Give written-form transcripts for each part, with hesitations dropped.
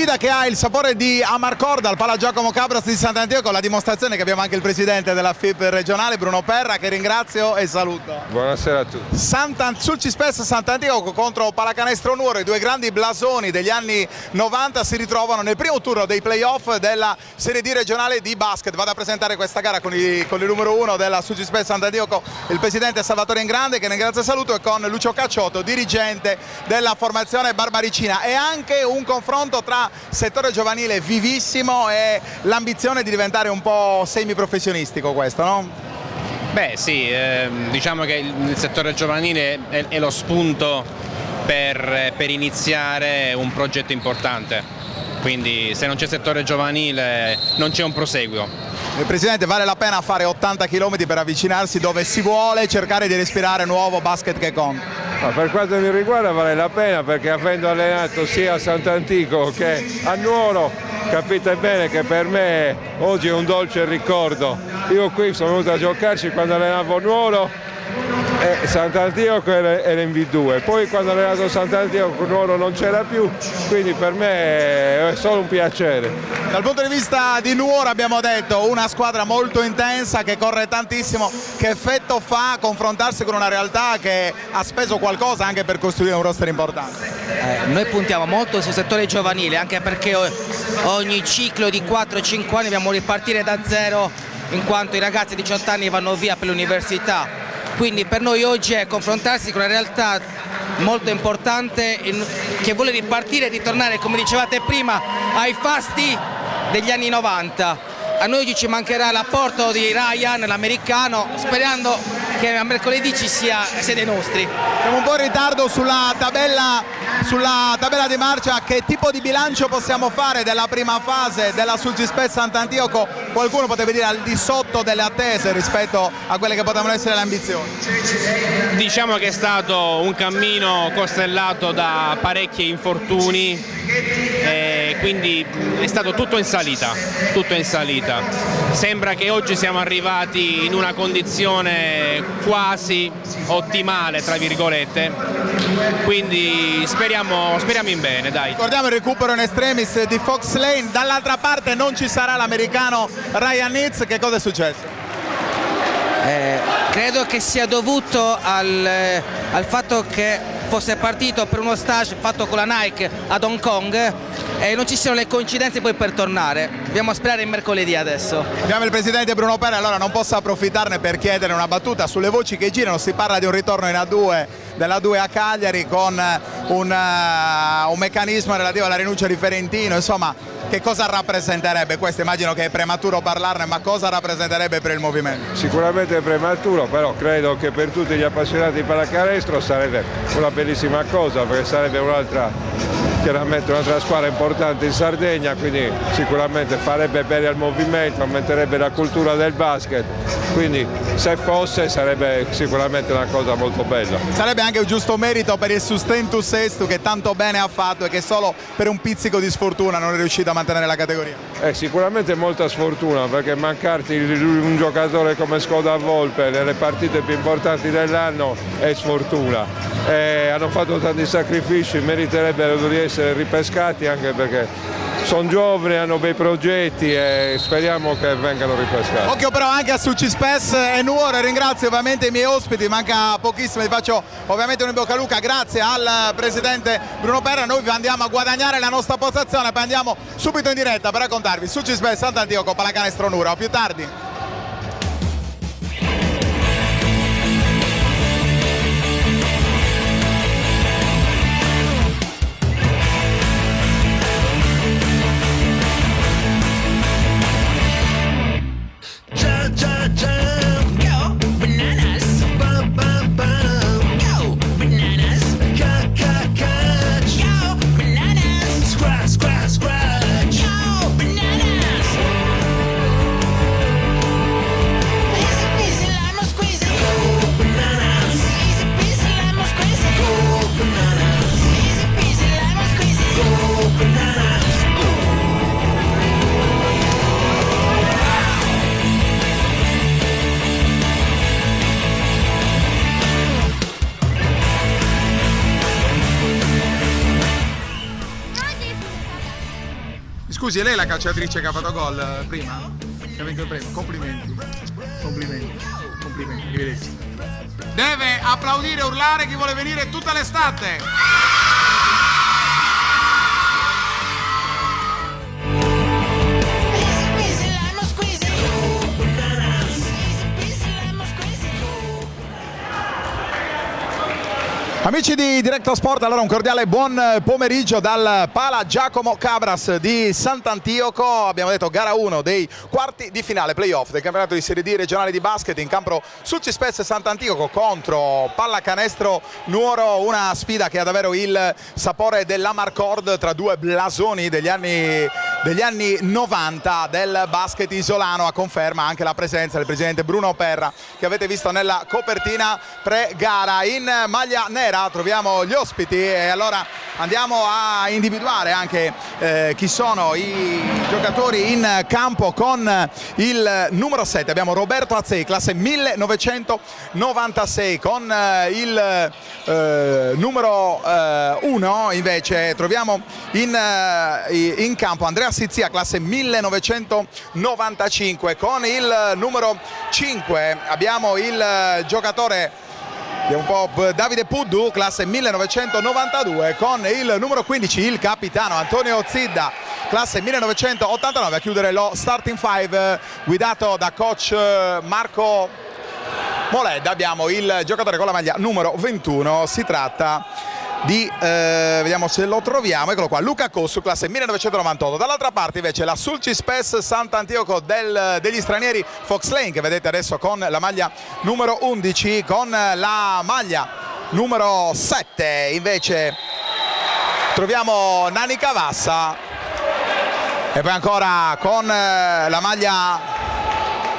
sfida che ha il sapore di Amarcorda al Pala Giacomo Cabras di Sant'Antioco, la dimostrazione che abbiamo anche il presidente della FIP regionale Bruno Perra, che ringrazio e saluto. Buonasera a tutti. Sulcispes Sant'Antioco contro Pallacanestro Nuoro, i due grandi blasoni degli anni 90 si ritrovano nel primo turno dei playoff della Serie D regionale di basket. Vado a presentare questa gara con il numero 1 della Sulcispes Sant'Antioco, il presidente Salvatore Ingrande, che ringrazio e saluto, e con Lucio Cacciotto, dirigente della formazione barbaricina. E anche un confronto tra settore giovanile vivissimo e l'ambizione di diventare un po' semiprofessionistico, questo, no? Beh sì, diciamo che il settore giovanile è lo spunto per iniziare un progetto importante, quindi se non c'è settore giovanile non c'è un proseguo. Presidente, vale la pena fare 80 km per avvicinarsi dove si vuole, cercare di respirare nuovo basket che conta? Ma per quanto mi riguarda vale la pena, perché avendo allenato sia a Sant'Antico che a Nuoro, capite bene che per me oggi è un dolce ricordo. Io qui sono venuto a giocarci quando allenavo Nuoro e Sant'Antioco era in V2, poi quando ho allenato Sant'Antioco Nuoro non c'era più, quindi per me è solo un piacere. Dal punto di vista di Nuoro abbiamo detto una squadra molto intensa che corre tantissimo, che effetto fa confrontarsi con una realtà che ha speso qualcosa anche per costruire un roster importante? Noi puntiamo molto sul settore giovanile, anche perché ogni ciclo di 4-5 anni dobbiamo ripartire da zero, in quanto i ragazzi di 18 anni vanno via per l'università. Quindi per noi oggi è confrontarsi con una realtà molto importante che vuole ripartire e ritornare, come dicevate prima, ai fasti degli anni 90. A noi oggi ci mancherà l'apporto di Ryan, l'americano, sperando che a mercoledì ci sia dei nostri. Siamo un po' in ritardo sulla tabella di marcia. Che tipo di bilancio possiamo fare della prima fase della Sulcispes Sant'Antioco? Qualcuno potrebbe dire al di sotto delle attese rispetto a quelle che potevano essere le ambizioni. Diciamo che è stato un cammino costellato da parecchi infortuni, quindi è stato tutto in salita, tutto in salita. Sembra che oggi siamo arrivati in una condizione quasi ottimale, tra virgolette, quindi speriamo in bene, dai. Ricordiamo il recupero in extremis di Fox Lane, dall'altra parte non ci sarà l'americano Ryan Nitz. Che cosa è successo? Credo che sia dovuto al fatto che fosse partito per uno stage fatto con la Nike ad Hong Kong e non ci siano le coincidenze poi per tornare. Dobbiamo sperare il mercoledì adesso. Abbiamo il presidente Bruno Perra, allora non posso approfittarne per chiedere una battuta sulle voci che girano. Si parla di un ritorno in A2 della 2 a Cagliari con un meccanismo relativo alla rinuncia di Ferentino, insomma. Che cosa rappresenterebbe questo? Immagino che è prematuro parlarne, ma cosa rappresenterebbe per il movimento? Sicuramente è prematuro, però credo che per tutti gli appassionati di pallacanestro sarebbe una bellissima cosa, perché sarebbe chiaramente un'altra squadra importante in Sardegna, quindi sicuramente farebbe bene al movimento, aumenterebbe la cultura del basket, quindi se fosse sarebbe sicuramente una cosa molto bella. Sarebbe anche un giusto merito per il Sustentus Estu, che tanto bene ha fatto e che solo per un pizzico di sfortuna non è riuscito a mantenere la categoria. Sicuramente molta sfortuna, perché mancarti un giocatore come Skoda Volpe nelle partite più importanti dell'anno è sfortuna. Hanno fatto tanti sacrifici, meriterebbero di essere ripescati, anche perché sono giovani, hanno bei progetti e speriamo che vengano ripescati. Occhio però anche a Sulcispes e Nuoro. Ringrazio ovviamente i miei ospiti, manca pochissimo, vi faccio ovviamente un in bocca al luca, grazie al presidente Bruno Perra. Noi andiamo a guadagnare la nostra postazione, poi andiamo subito in diretta per raccontarvi Sulcispes Sant'Antioco Pallacanestro Nuoro. A più tardi. Scusi, è lei la calciatrice che ha fatto gol prima? Che ha vinto il premio? Complimenti. Complimenti. Complimenti. Arrivederci. Deve applaudire e urlare chi vuole venire tutta l'estate. Amici di Directa Sport, allora un cordiale buon pomeriggio dal Pala Giacomo Cabras di Sant'Antioco. Abbiamo detto gara 1 dei quarti di finale playoff del campionato di Serie D regionale di basket, in campo Sulcispes Sant'Antioco contro Pallacanestro Nuoro, una sfida che ha davvero il sapore dell'Amarcord tra due blasoni degli anni 90 del basket isolano, a conferma anche la presenza del presidente Bruno Perra che avete visto nella copertina pre-gara. In maglia nera troviamo gli ospiti e allora andiamo a individuare anche chi sono i giocatori in campo. Con il numero 7 abbiamo Roberto Azzei, classe 1996, con il numero 1 invece troviamo in campo Andrea Sizia, classe 1995, con il numero 5 abbiamo il giocatore Davide Puddu, classe 1992, con il numero 15 il capitano Antonio Zidda, classe 1989, a chiudere lo starting five guidato da coach Marco Moledda. Abbiamo il giocatore con la maglia numero 21, si tratta di, vediamo se lo troviamo, eccolo qua, Luca Cossu, classe 1998. Dall'altra parte invece la Sulcispes Sant'Antioco degli stranieri Fox Lane, che vedete adesso con la maglia numero 11, con la maglia numero 7 invece troviamo Nani Cavassa, e poi ancora con la maglia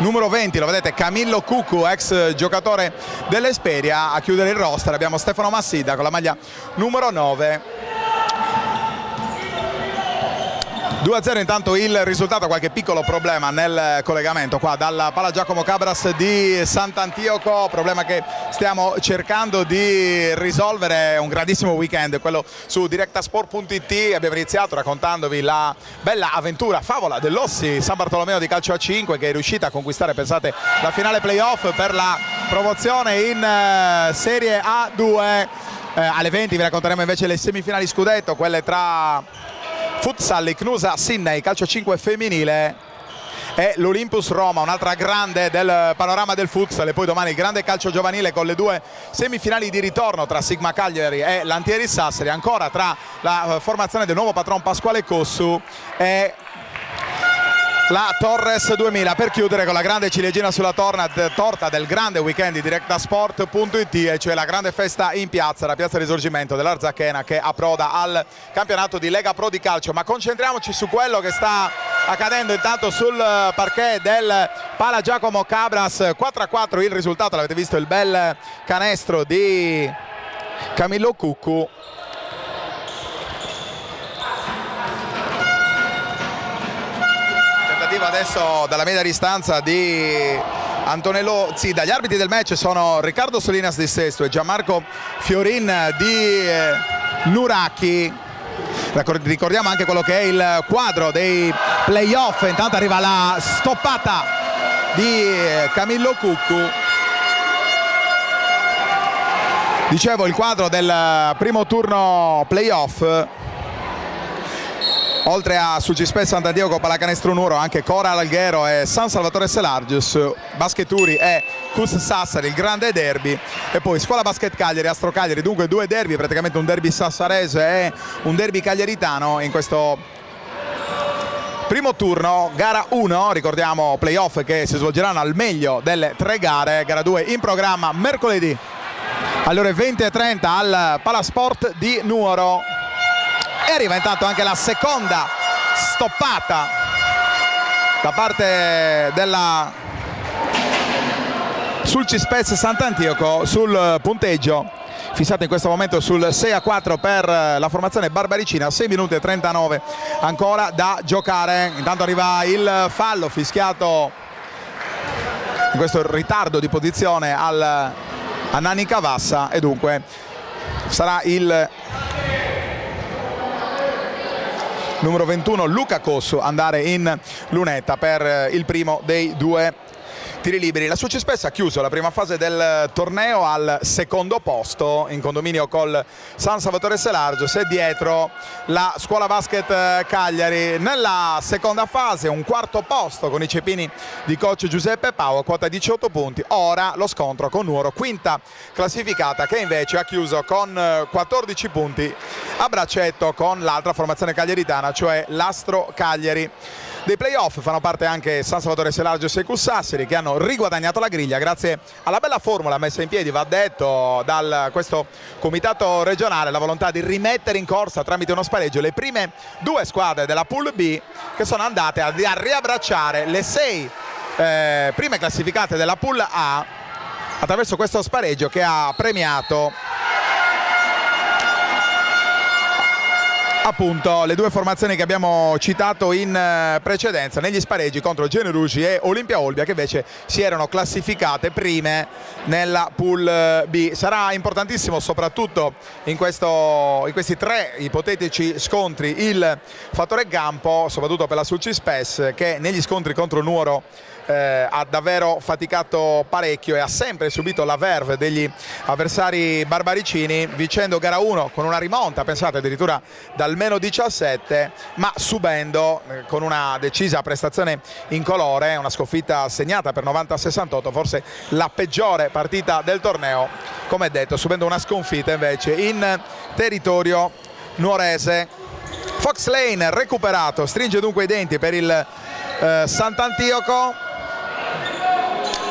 numero 20, lo vedete, Camillo Cuccu, ex giocatore dell'Esperia. A chiudere il roster abbiamo Stefano Massida con la maglia numero 9. 2-0 intanto il risultato, qualche piccolo problema nel collegamento qua dal Pala Giacomo Cabras di Sant'Antioco, problema che stiamo cercando di risolvere. Un grandissimo weekend quello su directasport.it. Abbiamo iniziato raccontandovi la bella avventura, favola dell'Ossi San Bartolomeo di calcio a 5, che è riuscita a conquistare, pensate, la finale playoff per la promozione in Serie A2. Alle 20 vi racconteremo invece le semifinali scudetto, quelle tra Futsal Icnusa Sydney calcio 5 femminile e l'Olympus Roma, un'altra grande del panorama del futsal. E poi domani il grande calcio giovanile con le due semifinali di ritorno tra Sigma Cagliari e Lantieri Sassari, ancora tra la formazione del nuovo patron Pasquale Cossu e la Torres 2000, per chiudere con la grande ciliegina sulla torta del grande weekend di directasport.it, e cioè la grande festa in piazza, la piazza Risorgimento dell'Arzachena, che approda al campionato di Lega Pro di calcio. Ma concentriamoci su quello che sta accadendo intanto sul parquet del Pala Giacomo Cabras. 4-4 il risultato, l'avete visto il bel canestro di Camillo Cuccu. Adesso dalla media distanza di Antonello Zidda. Gli arbitri del match sono Riccardo Solinas di Sesto e Gianmarco Fiorin di Nuracchi. Ricordiamo anche quello che è il quadro dei playoff. Intanto arriva la stoppata di Camillo Cuccu. Dicevo, il quadro del primo turno playoff. Oltre a Sulcispes Sant'Antioco, Pallacanestro Nuoro, anche Coral Alghero e San Salvatore Selargius, Bascheturi e Cus Sassari, il grande derby, e poi Scuola Basket Cagliari, Astro Cagliari. Dunque due derby, praticamente un derby sassarese e un derby cagliaritano in questo primo turno. Gara 1, ricordiamo, playoff che si svolgeranno al meglio delle 3 gare. Gara 2 in programma mercoledì alle ore 20:30 al Palasport di Nuoro. E arriva intanto anche la seconda stoppata da parte della Sulcispes Sant'Antioco sul punteggio fissato in questo momento sul 6-4 per la formazione barbaricina. 6 minuti e 39 ancora da giocare. Intanto arriva il fallo fischiato in questo ritardo di posizione a Nani Cavassa, e dunque sarà il numero 21 Luca Cossu andare in lunetta per il primo dei due tiri liberi. La Sulcispes ha chiuso la prima fase del torneo al secondo posto in condominio col San Salvatore Selargio, e dietro la Scuola Basket Cagliari. Nella seconda fase un quarto posto con i cepini di coach Giuseppe Pau a quota 18 punti. Ora lo scontro con Nuoro, quinta classificata, che invece ha chiuso con 14 punti a braccetto con l'altra formazione cagliaritana, cioè l'Astro Cagliari. Dei playoff fanno parte anche San Salvatore Selargio e Secus Sassari, che hanno riguadagnato la griglia grazie alla bella formula messa in piedi, va detto, da questo comitato regionale, la volontà di rimettere in corsa tramite uno spareggio le prime due squadre della Pool B, che sono andate a riabbracciare le 6 prime classificate della Pool A attraverso questo spareggio che ha premiato appunto le due formazioni che abbiamo citato in precedenza negli spareggi contro Generugi e Olimpia Olbia, che invece si erano classificate prime nella Pool B. Sarà importantissimo soprattutto in questi tre ipotetici scontri il fattore campo, soprattutto per la Sulcispes, che negli scontri contro Nuoro ha davvero faticato parecchio e ha sempre subito la verve degli avversari barbaricini, vincendo gara 1 con una rimonta, pensate, addirittura dal meno 17, ma subendo con una decisa prestazione incolore una sconfitta segnata per 90-68, forse la peggiore partita del torneo, come detto, subendo una sconfitta invece in territorio nuorese. Fox Lane recuperato, stringe dunque i denti per il Sant'Antioco.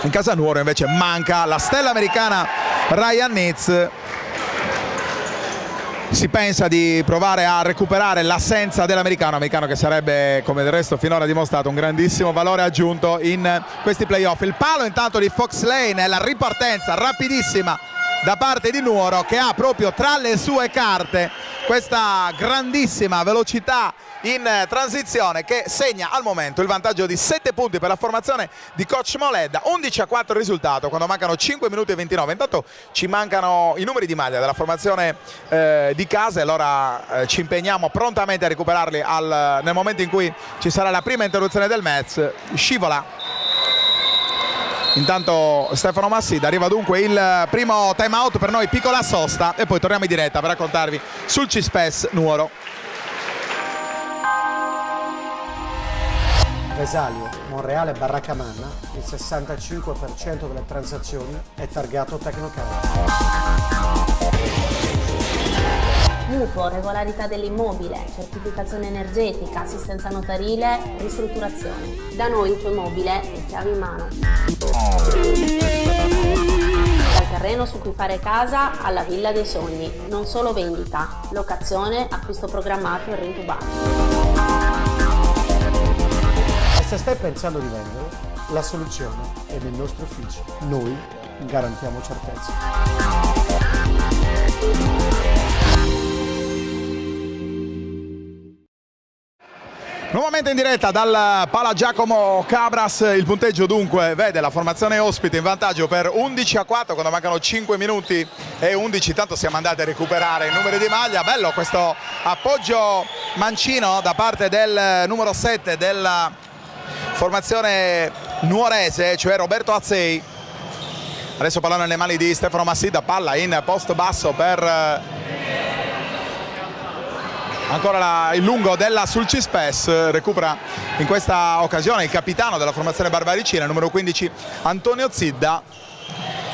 In casa Nuoro invece manca la stella americana Ryan Nitz. Si pensa di provare a recuperare l'assenza dell'americano, che sarebbe, come del resto finora dimostrato, un grandissimo valore aggiunto in questi playoff. Il palo intanto di Fox Lane è la ripartenza rapidissima da parte di Nuoro, che ha proprio tra le sue carte questa grandissima velocità in transizione, che segna al momento il vantaggio di 7 punti per la formazione di coach Moledda. 11-4 il risultato quando mancano 5 minuti e 29. Intanto ci mancano i numeri di maglia della formazione di casa, e allora ci impegniamo prontamente a recuperarli nel momento in cui ci sarà la prima interruzione del match. Scivola intanto Stefano Massida, arriva dunque il primo time out per noi, piccola sosta, e poi torniamo in diretta per raccontarvi Sulcispes Nuoro. Vesalio, Monreale, Barracamana, il 65% delle transazioni è targato Tecnocard. Mutuo, regolarità dell'immobile, certificazione energetica, assistenza notarile, ristrutturazione. Da noi il tuo immobile è chiave in mano. Dal terreno su cui fare casa alla villa dei sogni. Non solo vendita, locazione, acquisto programmato e rintubato. E se stai pensando di vendere, la soluzione è nel nostro ufficio. Noi garantiamo certezza. Nuovamente in diretta dal Pala Giacomo Cabras, il punteggio dunque vede la formazione ospite in vantaggio per 11-4 quando mancano 5 minuti e 11, tanto siamo andati a recuperare i numeri di maglia. Bello questo appoggio mancino da parte del numero 7 della formazione nuorese, cioè Roberto Azzei. Adesso pallone nelle mani di Stefano Massida, palla in post basso per ancora il lungo della Sulcispes. Recupera in questa occasione il capitano della formazione barbaricina, numero 15 Antonio Zidda.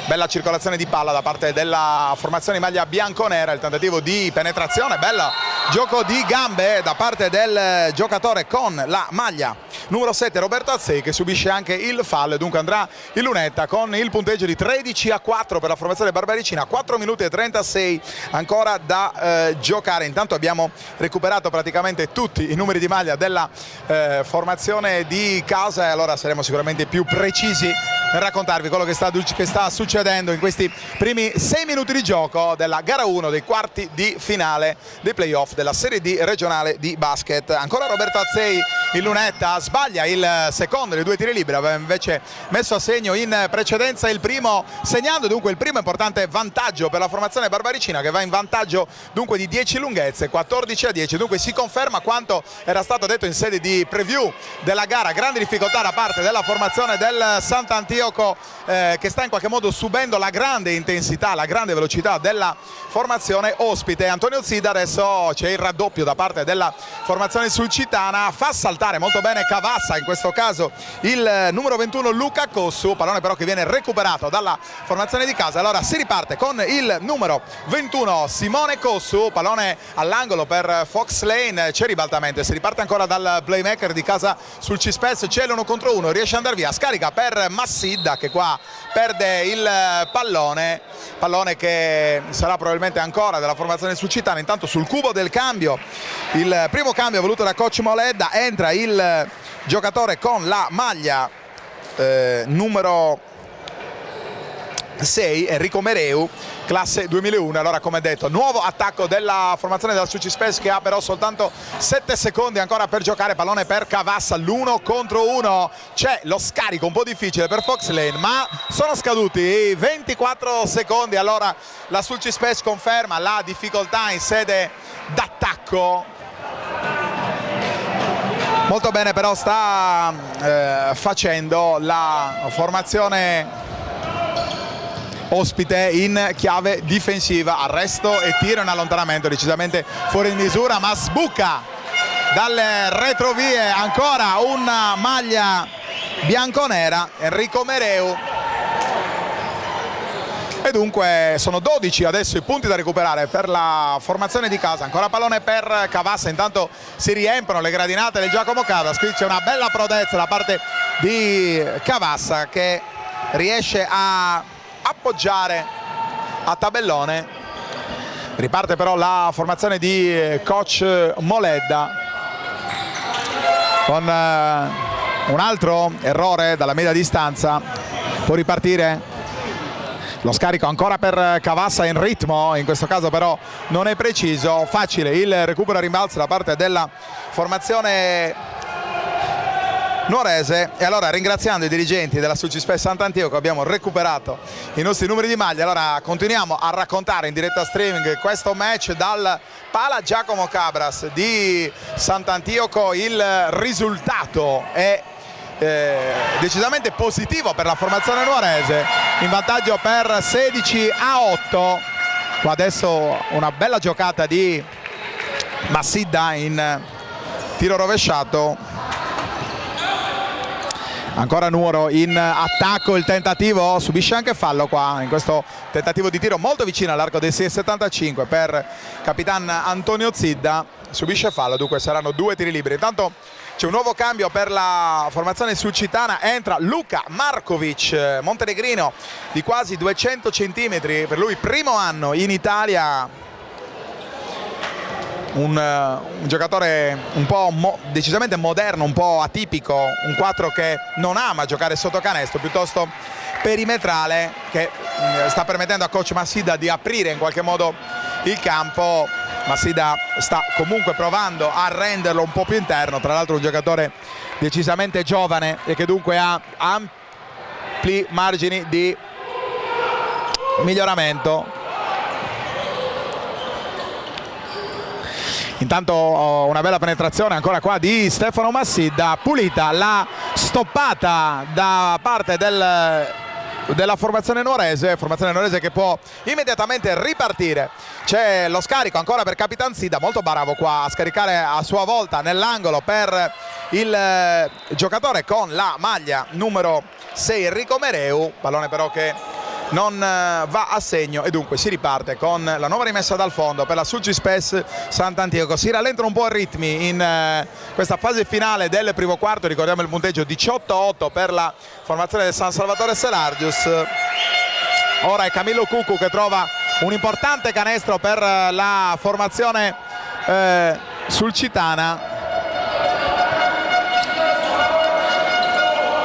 Bella circolazione di palla da parte della formazione in maglia bianconera, il tentativo di penetrazione, bella gioco di gambe da parte del giocatore con la maglia numero 7 Roberto Azzei, che subisce anche il fallo e dunque andrà in lunetta con il punteggio di 13-4 per la formazione barbaricina. 4 minuti e 36 ancora da giocare. Intanto abbiamo recuperato praticamente tutti i numeri di maglia della formazione di casa, e allora saremo sicuramente più precisi nel raccontarvi quello che sta succedendo in questi primi 6 minuti di gioco della gara 1 dei quarti di finale dei playoff playoff della Serie D regionale di basket. Ancora Roberto Azzei in lunetta, sbaglia il secondo dei 2 tiri liberi, aveva invece messo a segno in precedenza il primo, segnando dunque il primo importante vantaggio per la formazione barbaricina, che va in vantaggio dunque di 10 lunghezze, 14-10, dunque si conferma quanto era stato detto in sede di preview della gara. Grande difficoltà da parte della formazione del Sant'Antioco, che sta in qualche modo subendo la grande intensità, la grande velocità della formazione ospite. Antonio Zida, adesso c'è il raddoppio da parte della formazione sulcitana, fa saltare molto bene Cavassa, in questo caso il numero 21 Luca Cossu, pallone però che viene recuperato dalla formazione di casa. Allora si riparte con il numero 21 Simone Cossu, pallone all'angolo per Fox Lane, c'è ribaltamento, si riparte ancora dal playmaker di casa sul Cispes, c'è l'1 contro 1, riesce ad andare via, scarica per Massidda che qua perde il pallone che sarà probabilmente ancora della formazione sulcitana. Intanto sul cubo del cambio, il primo cambio voluto da coach Moledda, entra il giocatore con la maglia numero 6, Enrico Mereu, classe 2001. Allora, come detto, nuovo attacco della formazione della Suci Space, che ha però soltanto 7 secondi ancora per giocare, pallone per Cavassa, l'1 contro 1, c'è lo scarico un po' difficile per Fox Lane, ma sono scaduti i 24 secondi. Allora la Suci Space conferma la difficoltà in sede d'attacco. Molto bene però sta facendo la formazione ospite in chiave difensiva, arresto e tiro in allontanamento decisamente fuori di misura, ma sbuca dalle retrovie ancora una maglia bianconera, Enrico Mereu, e dunque sono 12 adesso i punti da recuperare per la formazione di casa. Ancora pallone per Cavassa, intanto si riempiono le gradinate del Giacomo Cabras, qui c'è una bella prodezza da parte di Cavassa che riesce a appoggiare a tabellone. Riparte però la formazione di coach Moledda con un altro errore dalla media distanza. Può ripartire lo scarico ancora per Cavassa in ritmo, in questo caso però non è preciso. Facile il recupero a rimbalzo da parte della formazione nuorese. E allora, ringraziando i dirigenti della Sucispes Sant'Antioco, abbiamo recuperato i nostri numeri di maglia. Allora continuiamo a raccontare in diretta streaming questo match dal Pala Giacomo Cabras di Sant'Antioco. Il risultato è decisamente positivo per la formazione nuorese, in vantaggio per 16-8. Qua adesso una bella giocata di Massidda in tiro rovesciato. Ancora Nuoro in attacco, il tentativo, subisce anche fallo qua in questo tentativo di tiro molto vicino all'arco del 6,75 per Capitan Antonio Zidda, subisce fallo, dunque saranno 2 tiri liberi. Intanto c'è un nuovo cambio per la formazione sulcitana, entra Luka Markovic, montenegrino di quasi 200 centimetri, per lui primo anno in Italia, un giocatore un po' decisamente moderno, un po' atipico, un 4 che non ama giocare sotto canestro, piuttosto perimetrale, che sta permettendo a coach Massidda di aprire in qualche modo il campo. Massidda sta comunque provando a renderlo un po' più interno, tra l'altro un giocatore decisamente giovane e che dunque ha ampli margini di miglioramento. Intanto una bella penetrazione ancora qua di Stefano Massidda, pulita la stoppata da parte della formazione nuorese che può immediatamente ripartire. C'è lo scarico ancora per Capitan Zidda, molto bravo qua a scaricare a sua volta nell'angolo per il giocatore con la maglia numero 6 Enrico Mereu, pallone però che non va a segno e dunque si riparte con la nuova rimessa dal fondo per la Sucispes Sant'Antioco. Si rallentano un po' i ritmi in questa fase finale del primo quarto, ricordiamo il punteggio 18-8 per la formazione del San Salvatore Selargius. Ora è Camillo Cuccu che trova un importante canestro per la formazione sulcitana.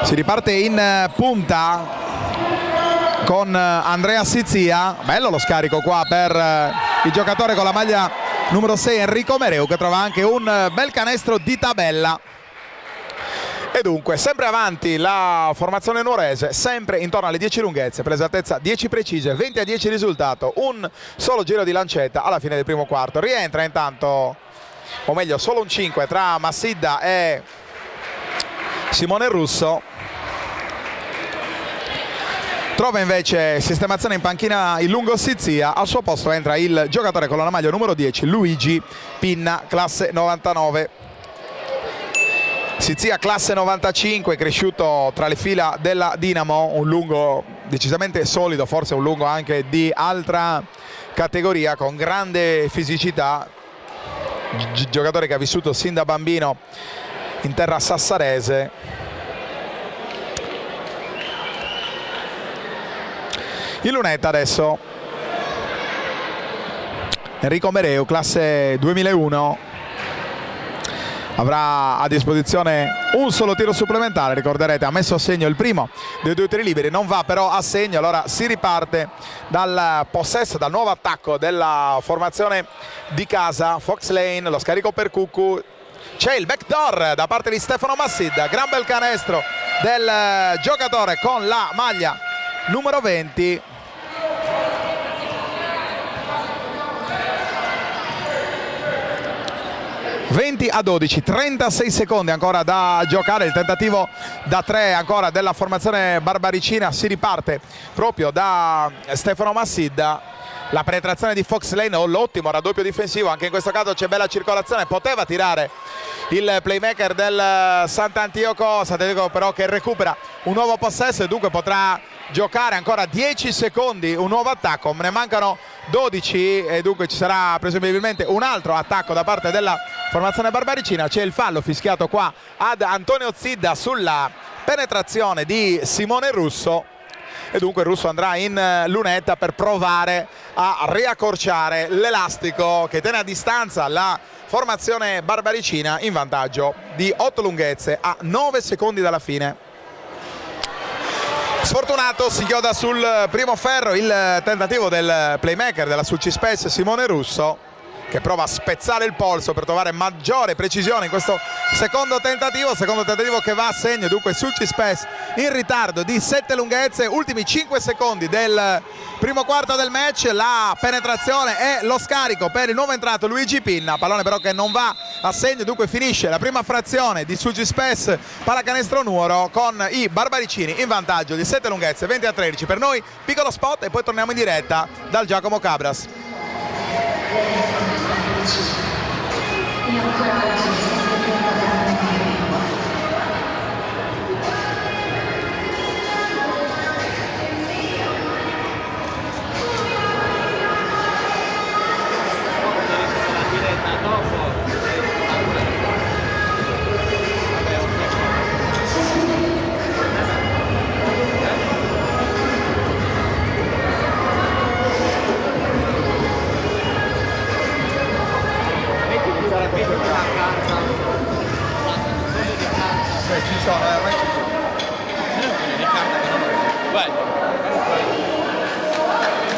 Si riparte in punta con Andrea Sizia, bello lo scarico qua per il giocatore con la maglia numero 6 Enrico Mereu, che trova anche un bel canestro di tabella. E dunque sempre avanti la formazione nuorese, sempre intorno alle 10 lunghezze, per l'esattezza 10 precise, 20-10 risultato, un solo giro di lancetta alla fine del primo quarto. Rientra intanto, o meglio solo un 5 tra Massidda e Simone Russo. Trova invece sistemazione in panchina il lungo Sizia, al suo posto entra il giocatore con la maglia numero 10 Luigi Pinna, classe 99. Sizia classe 95, cresciuto tra le fila della Dinamo, un lungo decisamente solido, forse un lungo anche di altra categoria, con grande fisicità, giocatore che ha vissuto sin da bambino in terra sassarese. Il lunetta adesso Enrico Mereu, classe 2001, avrà a disposizione un solo tiro supplementare, ricorderete ha messo a segno il primo dei 2 tiri liberi, non va però a segno, allora si riparte dal possesso, dal nuovo attacco della formazione di casa. Fox Lane, lo scarico per Cuccu, c'è il backdoor da parte di Stefano Massidda, gran bel canestro del giocatore con la maglia numero 20. a 12, 36 secondi ancora da giocare, il tentativo da 3 ancora della formazione barbaricina, si riparte proprio da Stefano Massidda. La penetrazione di Fox Lane o l'ottimo raddoppio difensivo, anche in questo caso c'è bella circolazione, poteva tirare il playmaker del Sant'Antioco però che recupera un nuovo possesso e dunque potrà giocare ancora 10 secondi, un nuovo attacco, ne mancano 12 e dunque ci sarà presumibilmente un altro attacco da parte della formazione barbaricina. C'è il fallo fischiato qua ad Antonio Zidda sulla penetrazione di Simone Russo e dunque il Russo andrà in lunetta per provare a riaccorciare l'elastico che tiene a distanza la formazione barbaricina in vantaggio di 8 lunghezze a 9 secondi dalla fine. Sfortunato, si chioda sul primo ferro il tentativo del playmaker della Sulcis Simone Russo, che prova a spezzare il polso per trovare maggiore precisione in questo secondo tentativo che va a segno. Dunque Sulcis in ritardo di 7 lunghezze, ultimi 5 secondi del primo quarto del match, la penetrazione e lo scarico per il nuovo entrato Luigi Pinna, pallone però che non va a segno, dunque finisce la prima frazione di Sulcis pallacanestro Nuoro con i barbaricini in vantaggio di 7 lunghezze, 20-13 per noi. Piccolo spot e poi torniamo in diretta dal Giacomo Cabras.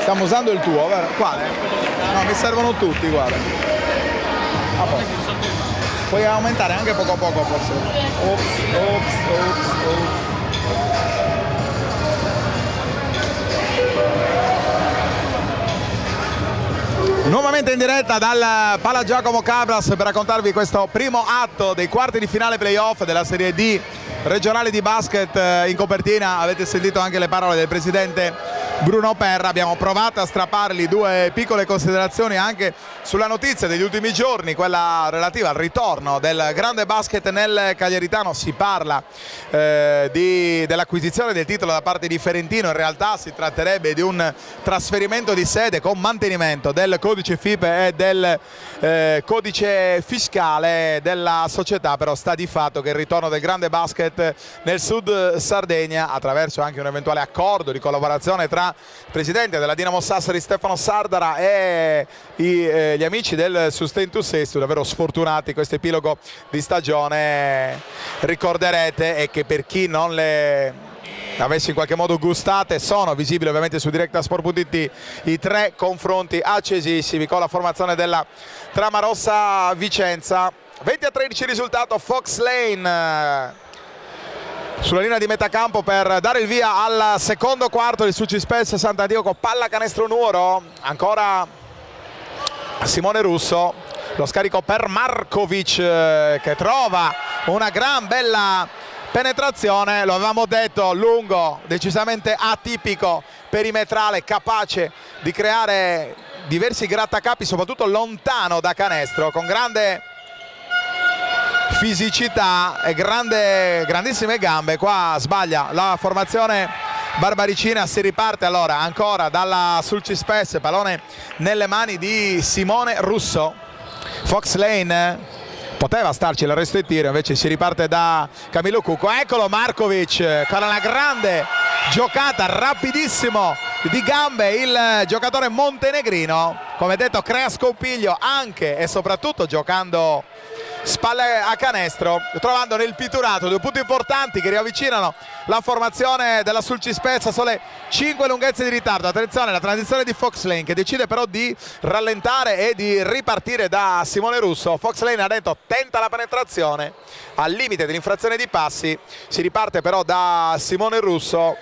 Stiamo usando il tuo, vero? Quale? No, mi servono tutti, guarda. A posto. Puoi aumentare anche poco a poco forse. Ops. Nuovamente in diretta dal Pala Giacomo Cabras per raccontarvi questo primo atto dei quarti di finale playoff della Serie D regionale di basket. In copertina avete sentito anche le parole del presidente Bruno Perra. Abbiamo provato a strappargli 2 piccole considerazioni anche sulla notizia degli ultimi giorni, quella relativa al ritorno del grande basket nel Cagliaritano. Si parla dell'acquisizione del titolo da parte di Ferentino, in realtà si tratterebbe di un trasferimento di sede con mantenimento del codice FIPE e del codice fiscale della società, però sta di fatto che il ritorno del grande basket nel sud Sardegna, attraverso anche un eventuale accordo di collaborazione tra il presidente della Dinamo Sassari Stefano Sardara e gli amici del Sustentus Estu, davvero sfortunati questo epilogo di stagione. Ricorderete, e che per chi non le avessi in qualche modo gustate. Sono visibili ovviamente su Directasport.it i 3 confronti accesissimi con la formazione della Tramarossa Vicenza. 20-13 risultato, Fox Lane sulla linea di metà campo per dare il via al secondo quarto di Sulcispes Sant'Antioco. Palla canestro Nuoro, ancora Simone Russo, lo scarico per Markovic che trova una gran bella penetrazione, lo avevamo detto, lungo, decisamente atipico, perimetrale, capace di creare diversi grattacapi soprattutto lontano da canestro, con grande fisicità e grandissime gambe. Qua sbaglia la formazione barbaricina, si riparte allora ancora dalla Sulcispes, pallone nelle mani di Simone Russo. Fox Lane poteva starci l'arresto e tiro, invece si riparte da Camillo Cucco. Eccolo Markovic con una grande giocata, rapidissimo di gambe il giocatore montenegrino, come detto crea scompiglio anche e soprattutto giocando spalle a canestro, trovando nel pitturato 2 punti importanti che riavvicinano la formazione della Sulcispes a sole 5 lunghezze di ritardo. Attenzione, la transizione di Fox Lane che decide però di rallentare e di ripartire da Simone Russo. Fox Lane ha detto tenta la penetrazione al limite dell'infrazione di passi, si riparte però da Simone Russo.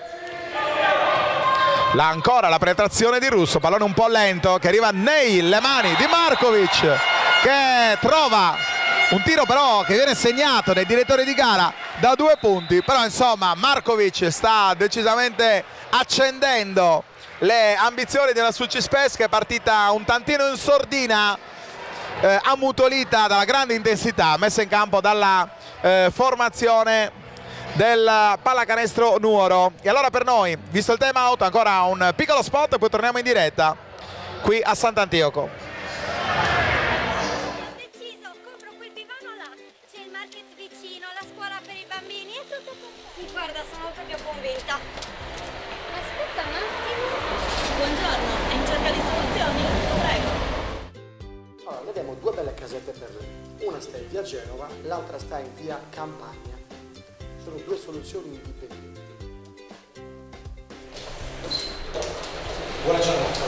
Ancora la penetrazione di Russo, pallone un po' lento che arriva nelle mani di Markovic che trova un tiro però che viene segnato dai direttori di gara da 2 punti, però insomma Markovic sta decisamente accendendo le ambizioni della Sulcispes, che è partita un tantino in sordina, ammutolita dalla grande intensità messa in campo dalla formazione del pallacanestro Nuoro. E allora per noi, visto il time out, ancora un piccolo spot e poi torniamo in diretta qui a Sant'Antioco. Guarda, sono proprio convinta. Aspetta un attimo. Buongiorno, è in cerca di soluzioni? Prego. Allora, vediamo 2 belle casette per lei. Una sta in via Genova, l'altra sta in via Campagna. Sono 2 soluzioni indipendenti. Buona giornata.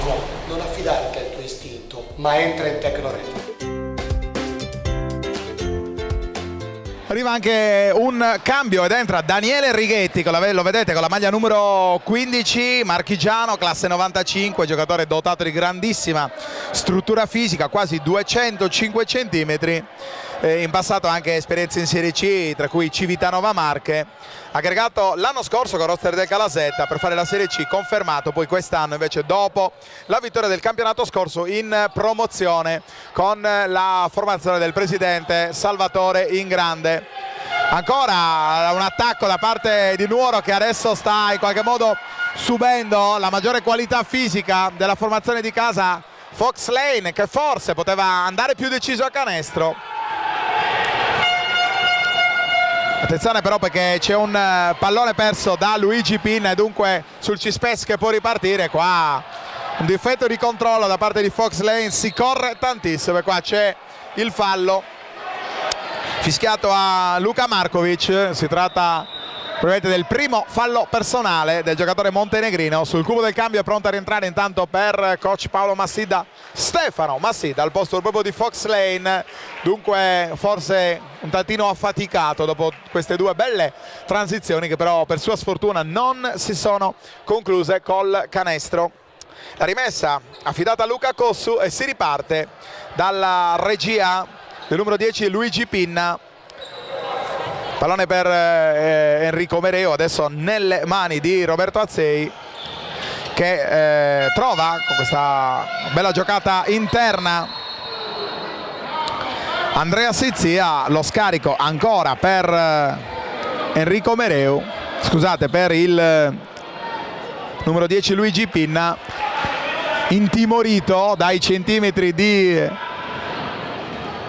No, non affidarti al tuo istinto, ma entra in Tecnoret. Arriva anche un cambio ed entra Daniele Righetti, lo vedete con la maglia numero 15, marchigiano, classe 95, giocatore dotato di grandissima struttura fisica, quasi 205 centimetri, in passato anche esperienze in Serie C, tra cui Civitanova Marche, aggregato l'anno scorso con roster del Calasetta per fare la Serie C, confermato poi quest'anno invece dopo la vittoria del campionato scorso in promozione con la formazione del presidente Salvatore Ingrande. Ancora un attacco da parte di Nuoro che adesso sta in qualche modo subendo la maggiore qualità fisica della formazione di casa Fox Lane, che forse poteva andare più deciso a canestro. Attenzione però perché c'è un pallone perso da Luigi Pinna e dunque Sulcispes che può ripartire. Qua un difetto di controllo da parte di Fox Lane, si corre tantissimo e qua c'è il fallo fischiato a Luka Markovic. Si tratta probabilmente del primo fallo personale del giocatore montenegrino. Sul cubo del cambio è pronto a rientrare intanto per coach Paolo Massida Stefano Massida al posto proprio di Fox Lane, dunque forse un tantino affaticato dopo queste 2 belle transizioni che però per sua sfortuna non si sono concluse col canestro. La rimessa affidata a Luca Cossu e si riparte dalla regia del numero 10 Luigi Pinna. Pallone per Enrico Mereo, adesso nelle mani di Roberto Azzei che trova con questa bella giocata interna Andrea Sizia. Lo scarico ancora per Enrico Mereu, scusate, per il numero 10 Luigi Pinna, intimorito dai centimetri di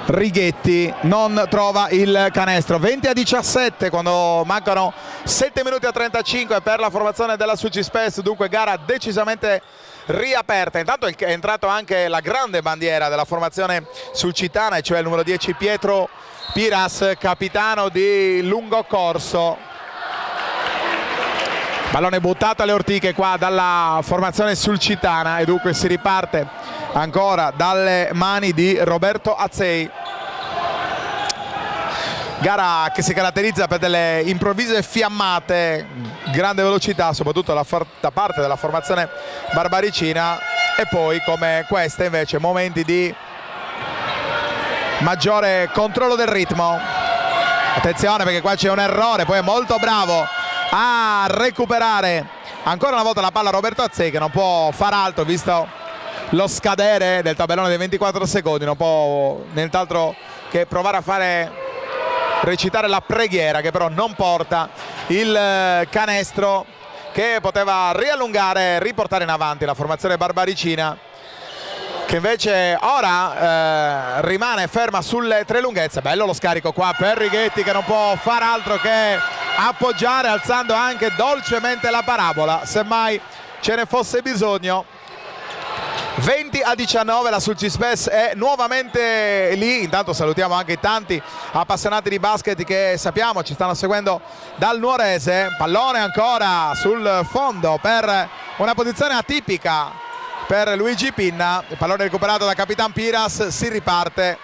Righetti, non trova il canestro. 20-17 quando mancano 7 minuti a 35 per la formazione della Sulcispes, dunque gara decisamente riaperta. Intanto è entrato anche la grande bandiera della formazione sulcitana, e cioè il numero 10 Pietro Piras, capitano di lungo corso. Pallone buttato alle ortiche qua dalla formazione sulcitana e dunque si riparte ancora dalle mani di Roberto Azzei. Gara che si caratterizza per delle improvvise fiammate, grande velocità soprattutto da parte della formazione barbaricina, e poi come queste invece momenti di maggiore controllo del ritmo. Attenzione perché qua c'è un errore, poi è molto bravo a recuperare ancora una volta la palla Roberto Azzei, che non può far altro visto lo scadere del tabellone dei 24 secondi, non può nient'altro che provare a recitare la preghiera, che però non porta il canestro che poteva riallungare e riportare in avanti la formazione barbaricina, che invece ora rimane ferma sulle tre lunghezze. Bello lo scarico qua per Righetti, che non può far altro che appoggiare, alzando anche dolcemente la parabola semmai ce ne fosse bisogno. 20-19, la Sulcispes è nuovamente lì. Intanto salutiamo anche i tanti appassionati di basket che sappiamo ci stanno seguendo dal Nuorese. Pallone ancora sul fondo per una posizione atipica per Luigi Pinna. Il pallone recuperato da Capitan Piras, si riparte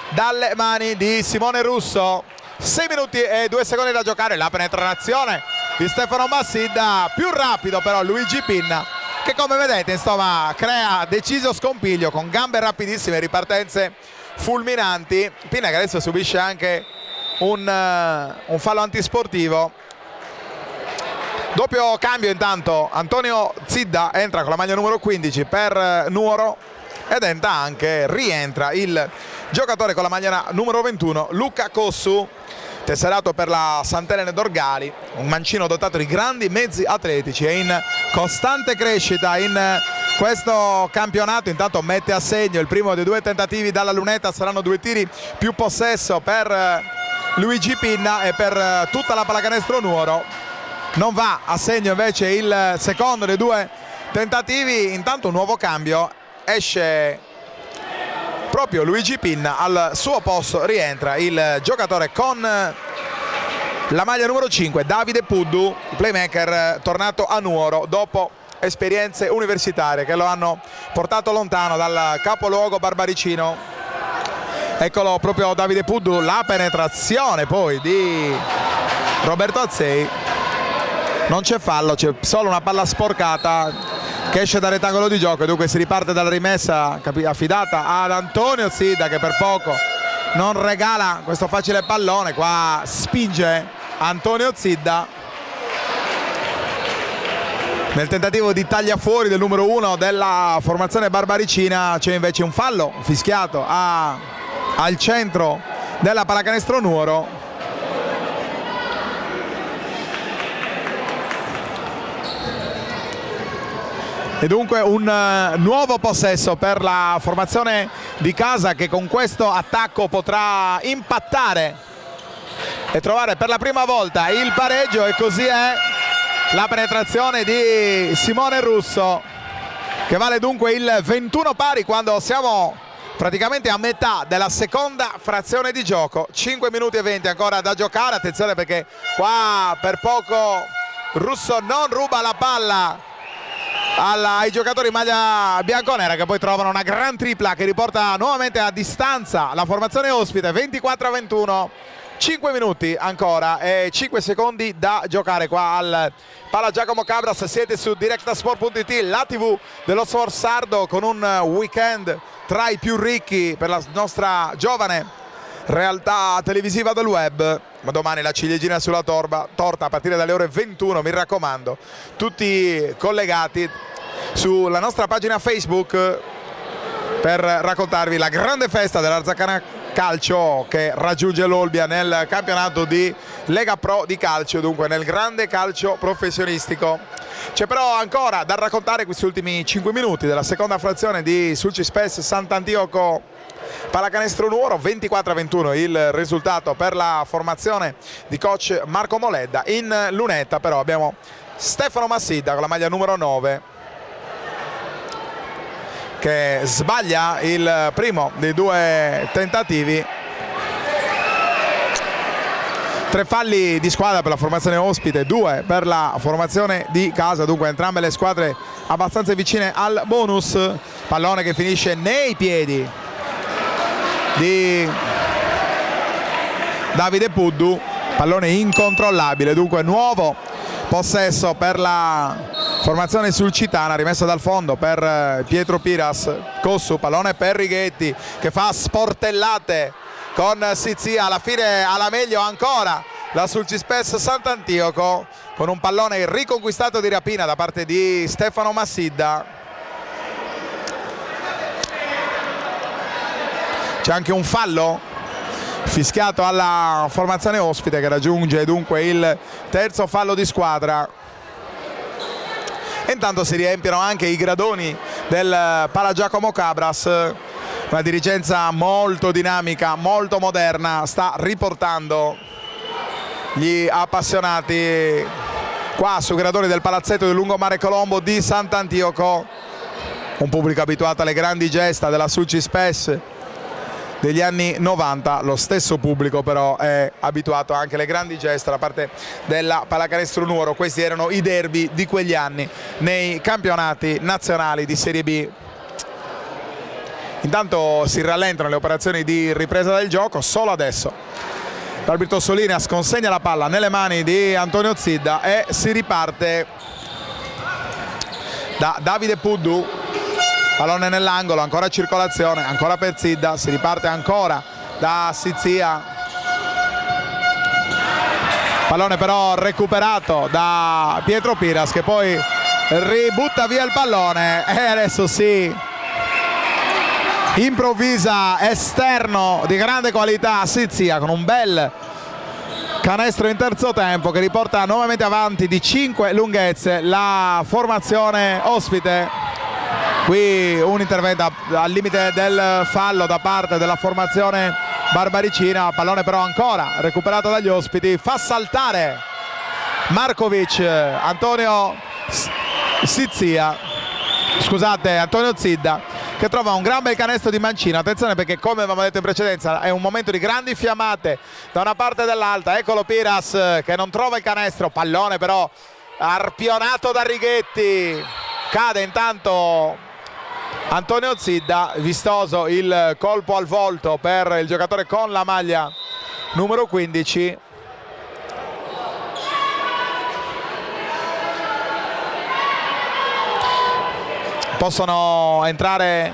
dalle mani di Simone Russo. 6 minuti e 2 secondi da giocare. La penetrazione di Stefano Massidda, più rapido però Luigi Pinna, che come vedete insomma crea deciso scompiglio con gambe rapidissime e ripartenze fulminanti. Pinna che adesso subisce anche un fallo antisportivo. Doppio cambio intanto, Antonio Zidda entra con la maglia numero 15 per Nuoro ed rientra il giocatore con la maglia numero 21 Luca Cossu, tesserato per la Sant'Elene Dorgali, un mancino dotato di grandi mezzi atletici e in costante crescita in questo campionato. Intanto mette a segno il primo dei due tentativi dalla lunetta, saranno 2 tiri più possesso per Luigi Pinna e per tutta la pallacanestro Nuoro non va a segno invece il secondo dei 2 tentativi. Intanto un nuovo cambio, esce proprio Luigi Pinna, al suo posto rientra il giocatore con la maglia numero 5 Davide Puddu, playmaker tornato a Nuoro dopo esperienze universitarie che lo hanno portato lontano dal capoluogo barbaricino. Eccolo proprio Davide Puddu, la penetrazione poi di Roberto Azzei, non c'è fallo, c'è solo una palla sporcata che esce dal rettangolo di gioco e dunque si riparte dalla rimessa affidata ad Antonio Zidda, che per poco non regala questo facile pallone. Qua spinge Antonio Zidda nel tentativo di taglia fuori del numero 1 della formazione barbaricina. C'è invece un fallo fischiato al centro della pallacanestro Nuoro. E dunque un nuovo possesso per la formazione di casa, che con questo attacco potrà impattare e trovare per la prima volta il pareggio, e così è la penetrazione di Simone Russo, che vale dunque il 21 pari quando siamo praticamente a metà della seconda frazione di gioco. 5 minuti e 20 ancora da giocare. Attenzione perché qua per poco Russo non ruba la palla ai giocatori in maglia bianconera, che poi trovano una gran tripla che riporta nuovamente a distanza la formazione ospite. 24-21, 5 minuti ancora e 5 secondi da giocare qua al Pala Giacomo Cabras. Siete su directasport.it, la TV dello sport sardo, con un weekend tra i più ricchi per la nostra giovane realtà televisiva del web. Ma domani la ciliegina sulla torta a partire dalle ore 21, mi raccomando, tutti collegati sulla nostra pagina Facebook per raccontarvi la grande festa dell'Arzacana Calcio, che raggiunge l'Olbia nel campionato di Lega Pro di calcio, dunque nel grande calcio professionistico. C'è però ancora da raccontare questi ultimi 5 minuti della seconda frazione di Sulcispes Sant'Antioco Pallacanestro Nuoro. 24-21 il risultato per la formazione di coach Marco Moledda. In lunetta però abbiamo Stefano Massidda con la maglia numero 9, che sbaglia il primo dei 2 tentativi. 3 falli di squadra per la formazione ospite, 2 per la formazione di casa, dunque entrambe le squadre abbastanza vicine al bonus. Pallone che finisce nei piedi di Davide Puddu, pallone incontrollabile, dunque nuovo possesso per la formazione sulcitana, rimessa dal fondo per Pietro Piras. Cossu, pallone per Righetti che fa sportellate con Sizia, alla fine alla meglio ancora la Sulcispes Sant'Antioco con un pallone riconquistato di rapina da parte di Stefano Massidda. C'è anche un fallo fischiato alla formazione ospite che raggiunge dunque il terzo fallo di squadra. E intanto si riempiono anche i gradoni del Pala Giacomo Cabras. Una dirigenza molto dinamica, molto moderna, sta riportando gli appassionati qua sui gradoni del palazzetto del Lungomare Colombo di Sant'Antioco. Un pubblico abituato alle grandi gesta della Sulcispes degli anni 90, lo stesso pubblico però è abituato anche alle grandi gesta da parte della Pallacanestro Nuoro. Questi erano i derby di quegli anni nei campionati nazionali di Serie B. Intanto si rallentano le operazioni di ripresa del gioco, solo adesso l'arbitro Solinas consegna la palla nelle mani di Antonio Zidda e si riparte da Davide Puddu. Pallone nell'angolo, ancora circolazione, ancora per Zidda, si riparte ancora da Sizia. Pallone però recuperato da Pietro Piras che poi ributta via il pallone e adesso si improvvisa esterno di grande qualità Sizia con un bel canestro in terzo tempo che riporta nuovamente avanti di 5 lunghezze la formazione ospite. Qui un intervento al limite del fallo da parte della formazione barbaricina, pallone però ancora recuperato dagli ospiti, fa saltare Markovic, Antonio Zidda che trova un gran bel canestro di mancino. Attenzione perché, come avevamo detto in precedenza, è un momento di grandi fiammate da una parte e dall'altra. Eccolo Piras che non trova il canestro, pallone però arpionato da Righetti, cade intanto Antonio Zidda, vistoso il colpo al volto per il giocatore con la maglia numero 15. Può entrare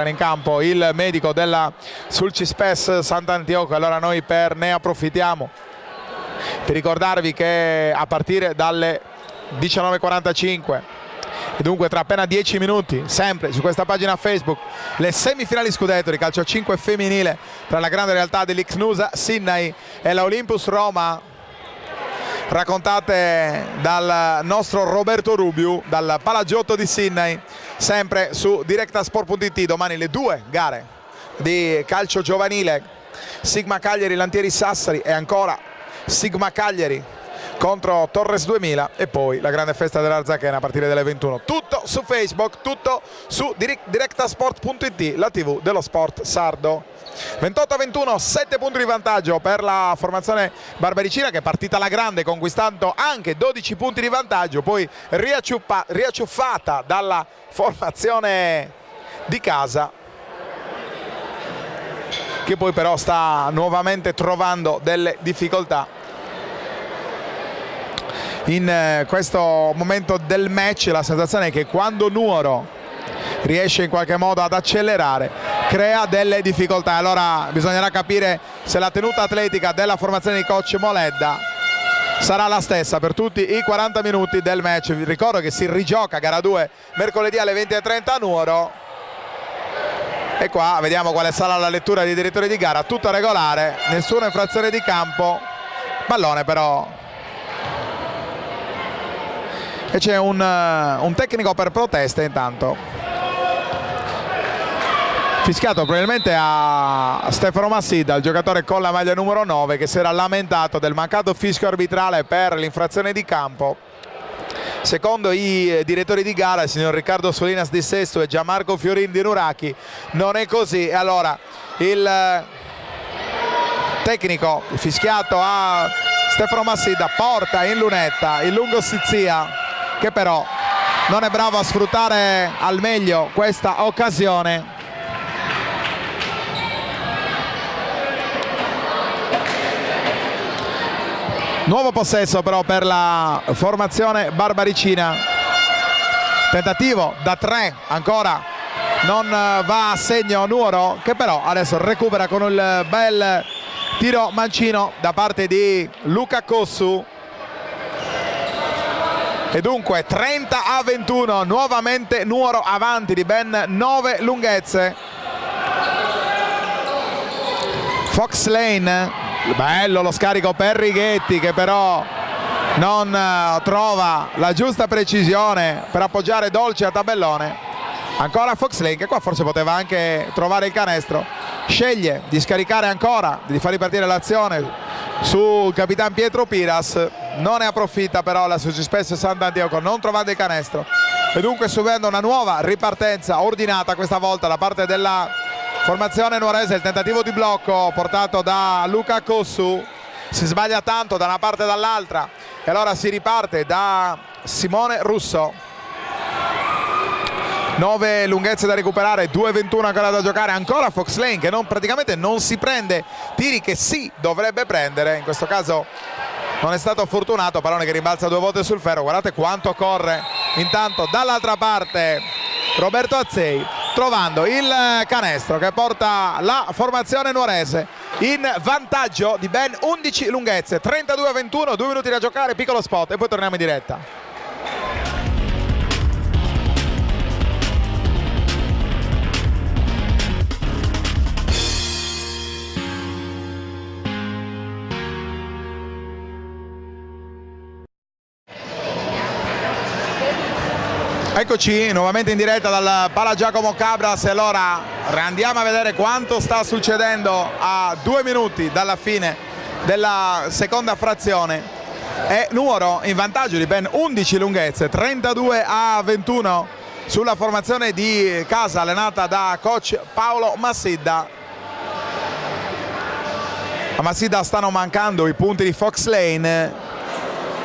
in campo il medico della Sulcispes Sant'Antioco, allora noi ne approfittiamo per ricordarvi che a partire dalle 19:45 e dunque tra appena 10 minuti, sempre su questa pagina Facebook, le semifinali scudetto di calcio 5 femminile tra la grande realtà dell'Ixnusa Sydney e la Olympus Roma, raccontate dal nostro Roberto Rubiu dal Palagiotto di Sydney, sempre su directasport.it. Domani le 2 gare di calcio giovanile, Sigma Cagliari Lantieri Sassari e ancora Sigma Cagliari contro Torres 2000 e poi la grande festa dell'Arzachena a partire dalle 21. Tutto su Facebook, tutto su directasport.it, la TV dello sport sardo. 28-21, 7 punti di vantaggio per la formazione barbaricina che è partita alla grande conquistando anche 12 punti di vantaggio, poi riacciuffata dalla formazione di casa che poi però sta nuovamente trovando delle difficoltà in questo momento del match. La sensazione è che quando Nuoro riesce in qualche modo ad accelerare crea delle difficoltà, allora bisognerà capire se la tenuta atletica della formazione di coach Moledda sarà la stessa per tutti i 40 minuti del match. Vi ricordo che si rigioca gara 2 mercoledì alle 20:30 a Nuoro e qua vediamo quale sarà la lettura dei direttori di gara. Tutto regolare, nessuna infrazione di campo, pallone però e c'è un tecnico per protesta intanto fischiato probabilmente a Stefano Massidda, il giocatore con la maglia numero 9 che si era lamentato del mancato fischio arbitrale per l'infrazione di campo. Secondo i direttori di gara, il signor Riccardo Solinas di Sesto e Gianmarco Fiorin di Nuraki, non è così e allora il tecnico fischiato a Stefano Massidda porta in lunetta il lungo Sizia, che però non è bravo a sfruttare al meglio questa occasione. Nuovo possesso però per la formazione barbaricina. Tentativo da 3 ancora, non va a segno Nuoro, che però adesso recupera con il bel tiro mancino da parte di Luca Cossu. E dunque 30-21, nuovamente Nuoro avanti di ben 9 lunghezze. Fox Lane, bello lo scarico per Righetti, che però non trova la giusta precisione per appoggiare Dolci a tabellone. Ancora Fox Lane, che qua forse poteva anche trovare il canestro, sceglie di scaricare ancora, di far ripartire l'azione sul capitano Pietro Piras, non ne approfitta però la Sucispes Sant'Antioco, non trovando il canestro, e dunque subendo una nuova ripartenza ordinata questa volta da parte della formazione nuorese. Il tentativo di blocco portato da Luca Cossu, si sbaglia tanto da una parte e dall'altra, e allora si riparte da Simone Russo. 9 lunghezze da recuperare, 2-21 ancora da giocare. Ancora Fox Lane che praticamente non si prende tiri che sì dovrebbe prendere, in questo caso non è stato fortunato. Pallone che rimbalza 2 volte sul ferro, guardate quanto corre. Intanto dall'altra parte Roberto Azzei, trovando il canestro che porta la formazione nuorese in vantaggio di ben 11 lunghezze. 32-21, 2 minuti da giocare, piccolo spot e poi torniamo in diretta. Eccoci nuovamente in diretta dal Pala Giacomo Cabras, e allora andiamo a vedere quanto sta succedendo a 2 minuti dalla fine della seconda frazione. E Nuoro in vantaggio di ben 11 lunghezze, 32-21 sulla formazione di casa allenata da coach Paolo Massidda. A Massidda stanno mancando i punti di Fox Lane,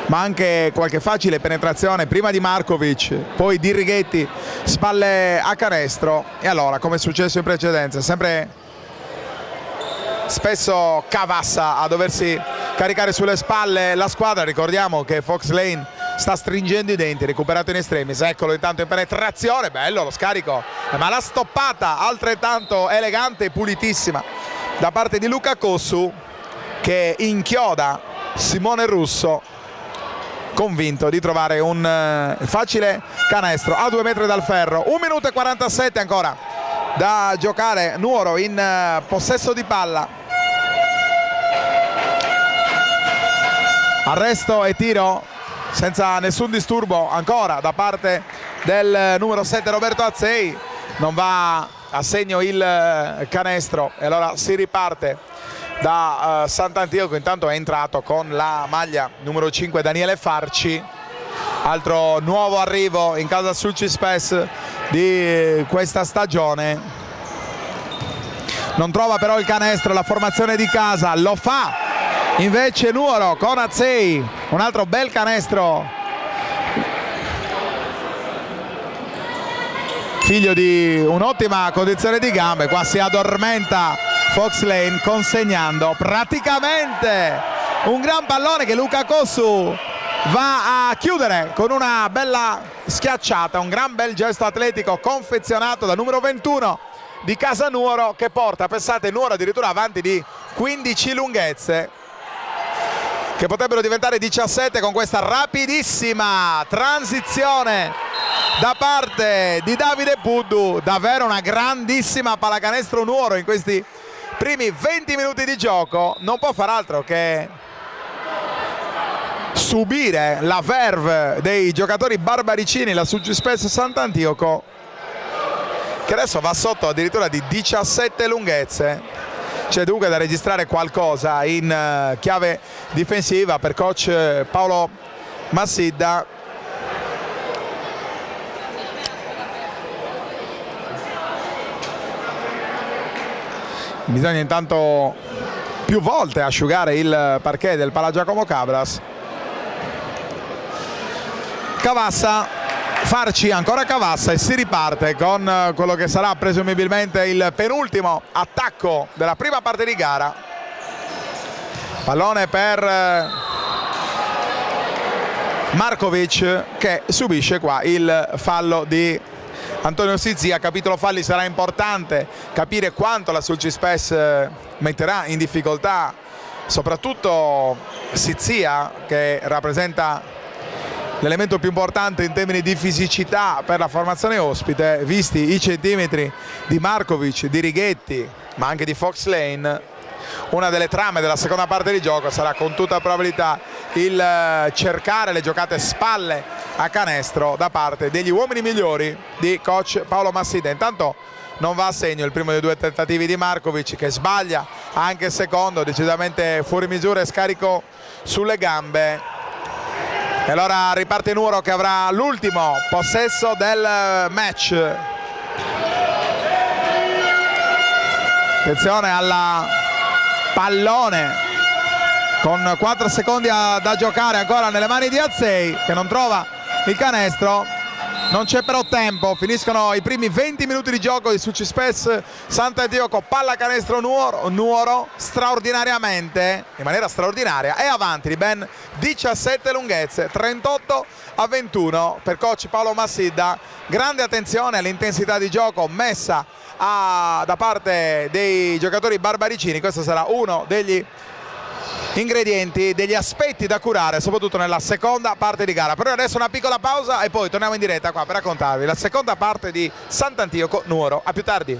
ma anche qualche facile penetrazione prima di Markovic, poi di Righetti, spalle a canestro. E allora, come è successo in precedenza, sempre spesso Cavassa a doversi caricare sulle spalle la squadra. Ricordiamo che Fox Lane sta stringendo i denti, recuperato in estremis. Eccolo intanto in penetrazione, bello lo scarico, ma la stoppata altrettanto elegante e pulitissima da parte di Luca Cossu, che inchioda Simone Russo, convinto di trovare un facile canestro a 2 metri dal ferro. 1 minuto e 47 ancora da giocare. Nuoro in possesso di palla. Arresto e tiro senza nessun disturbo ancora da parte del numero 7 Roberto Azzei. Non va a segno il canestro e allora si riparte da Sant'Antioco. Intanto è entrato con la maglia numero 5 Daniele Farci, altro nuovo arrivo in casa Sucispes di questa stagione. Non trova però il canestro la formazione di casa, lo fa invece Nuoro con Azzei, un altro bel canestro figlio di un'ottima condizione di gambe. Qua si addormenta Fox Lane, consegnando praticamente un gran pallone che Luca Cossu va a chiudere con una bella schiacciata. Un gran bel gesto atletico confezionato dal numero 21 di casa Nuoro, che porta, pensate, Nuoro addirittura avanti di 15 lunghezze, che potrebbero diventare 17 con questa rapidissima transizione da parte di Davide Puddu. Davvero una grandissima pallacanestro Nuoro in questi primi 20 minuti di gioco. Non può far altro che subire la verve dei giocatori barbaricini, la Sucispes Sant'Antioco, che adesso va sotto addirittura di 17 lunghezze. C'è dunque da registrare qualcosa in chiave difensiva per coach Paolo Massidda. Bisogna intanto più volte asciugare il parquet del Pala Giacomo Cabras. Cavassa, Farci, ancora Cavassa, e si riparte con quello che sarà presumibilmente il penultimo attacco della prima parte di gara. Pallone per Markovic, che subisce qua il fallo di Antonio Sizia. Capitolo falli sarà importante capire quanto la Sulcispes metterà in difficoltà soprattutto Sizia, che rappresenta l'elemento più importante in termini di fisicità per la formazione ospite, visti i centimetri di Markovic, di Righetti, ma anche di Fox Lane. Una delle trame della seconda parte di gioco sarà con tutta probabilità il cercare le giocate spalle a canestro da parte degli uomini migliori di coach Paolo Massida. Intanto non va a segno il primo dei due tentativi di Markovic, che sbaglia anche il secondo, decisamente fuori misura e scarico sulle gambe. E allora riparte Nuoro, che avrà l'ultimo possesso del match. Attenzione alla pallone con 4 secondi da giocare ancora nelle mani di Azzei, che non trova il canestro. Non c'è però tempo, finiscono i primi 20 minuti di gioco di Sulcispes Sant'Antioco. Palla canestro Nuoro straordinariamente, in maniera straordinaria, è avanti di ben 17 lunghezze, 38-21 per coach Paolo Massidda. Grande attenzione all'intensità di gioco messa da parte dei giocatori barbaricini. Questo sarà uno degli ingredienti, degli aspetti da curare soprattutto nella seconda parte di gara. Però adesso una piccola pausa e poi torniamo in diretta qua per raccontarvi la seconda parte di Sant'Antioco Nuoro. A più tardi.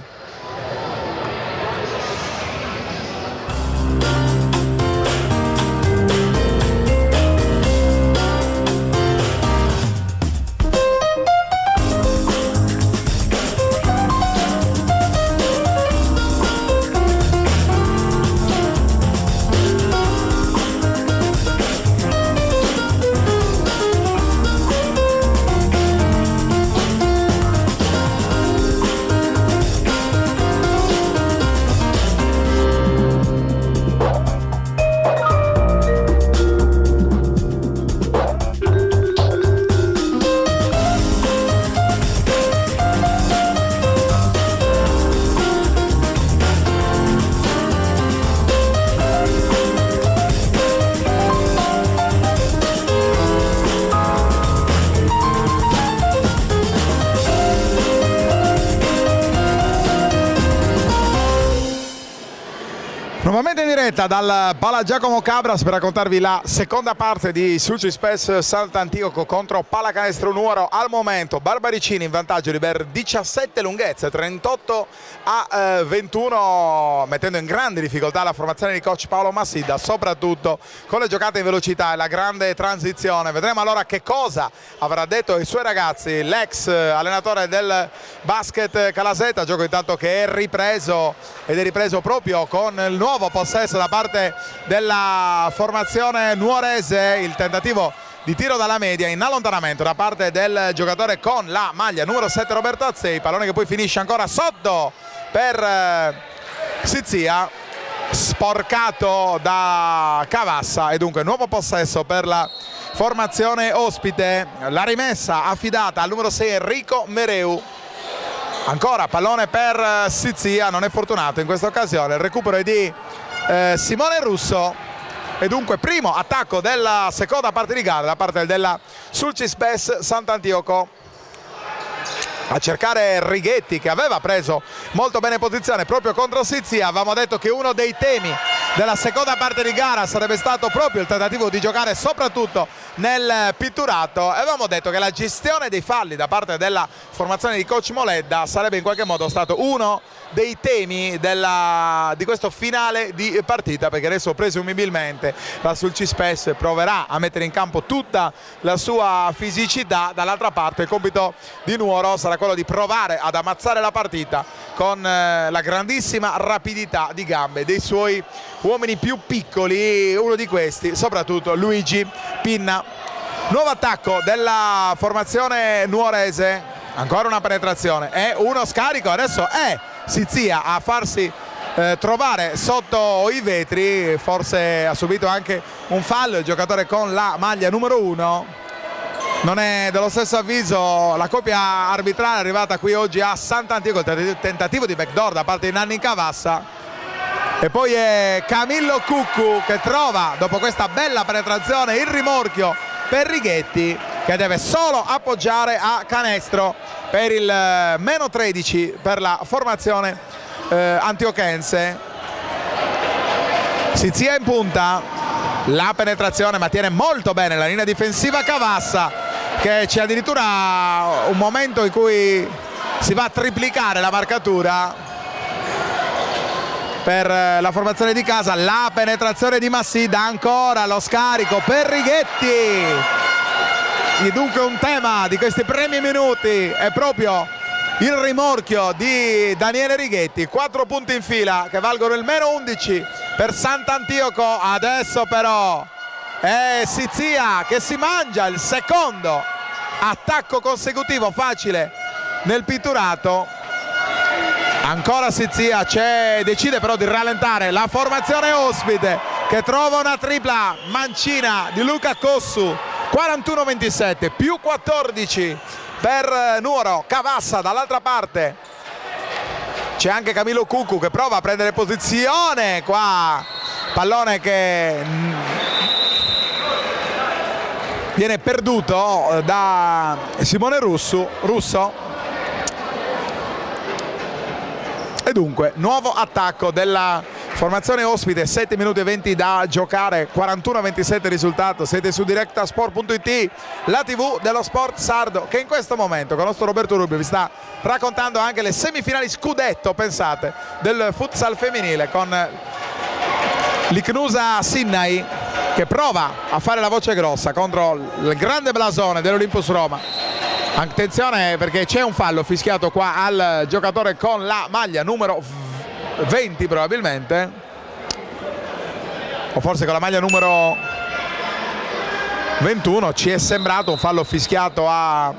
Nuovamente in diretta dal Pala Giacomo Cabras per raccontarvi la seconda parte di Sulcispes Sant'Antioco contro Pala Canestro Nuoro. Al momento Barbaricini in vantaggio di ben 17 lunghezze, 38-21, mettendo in grande difficoltà la formazione di coach Paolo Massidda, soprattutto con le giocate in velocità e la grande transizione. Vedremo allora che cosa avrà detto ai suoi ragazzi l'ex allenatore del basket Calasetta, gioco intanto che è ripreso, ed è ripreso proprio con il nuovo possesso da parte della formazione nuorese. Il tentativo di tiro dalla media in allontanamento da parte del giocatore con la maglia numero 7 Roberto Azzei, pallone che poi finisce ancora sotto per Sizia, sporcato da Cavassa, e dunque nuovo possesso per la formazione ospite. La rimessa affidata al numero 6 Enrico Mereu. Ancora pallone per Sizia, non è fortunato in questa occasione. Il recupero è di Simone Russo, e dunque primo attacco della seconda parte di gara da parte della Sulcispes Sant'Antioco. A cercare Righetti, che aveva preso molto bene posizione proprio contro Sizia. Avevamo detto che uno dei temi della seconda parte di gara sarebbe stato proprio il tentativo di giocare soprattutto nel pitturato, e avevamo detto che la gestione dei falli da parte della formazione di coach Moledda sarebbe in qualche modo stato uno dei temi di questo finale di partita, perché adesso presumibilmente la Sulcispes proverà a mettere in campo tutta la sua fisicità. Dall'altra parte il compito di Nuoro sarà quello di provare ad ammazzare la partita con la grandissima rapidità di gambe dei suoi uomini più piccoli, uno di questi soprattutto Luigi Pinna. Nuovo attacco della formazione nuorese, ancora una penetrazione e uno scarico, adesso è Sizia a farsi trovare sotto i vetri, forse ha subito anche un fallo il giocatore con la maglia numero 1. Non è dello stesso avviso la coppia arbitrale arrivata qui oggi a Sant'Antioco, il tentativo di backdoor da parte di Nanni Cavassa, e poi è Camillo Cuccu che trova dopo questa bella penetrazione il rimorchio per Righetti, che deve solo appoggiare a canestro per il meno 13 per la formazione antiochense. Sizia in punta, la penetrazione, ma tiene molto bene la linea difensiva Cavassa, che c'è addirittura un momento in cui si va a triplicare la marcatura per la formazione di casa. La penetrazione di Massidda, ancora lo scarico per Righetti. E dunque un tema di questi primi minuti è proprio il rimorchio di Daniele Righetti. 4 punti in fila che valgono il meno 11 per Sant'Antioco. Adesso però è Sizia che si mangia il secondo attacco consecutivo facile nel pitturato. Ancora Sizia decide però di rallentare la formazione ospite, che trova una tripla mancina di Luca Cossu. 41-27 più 14 per Nuoro. Cavassa dall'altra parte, c'è anche Camillo Cuccu che prova a prendere posizione qua, pallone che viene perduto da Simone Russo. E dunque nuovo attacco della formazione ospite, 7 minuti e 20 da giocare, 41-27 il risultato. Siete su Directasport.it, la TV dello sport sardo, che in questo momento con il nostro Roberto Rubio vi sta raccontando anche le semifinali scudetto, pensate, del futsal femminile, con l'Icnusa Sinnai che prova a fare la voce grossa contro il grande blasone dell'Olympus Roma. Attenzione perché c'è un fallo fischiato qua al giocatore con la maglia numero 20 probabilmente, o forse con la maglia numero 21. Ci è sembrato un fallo fischiato al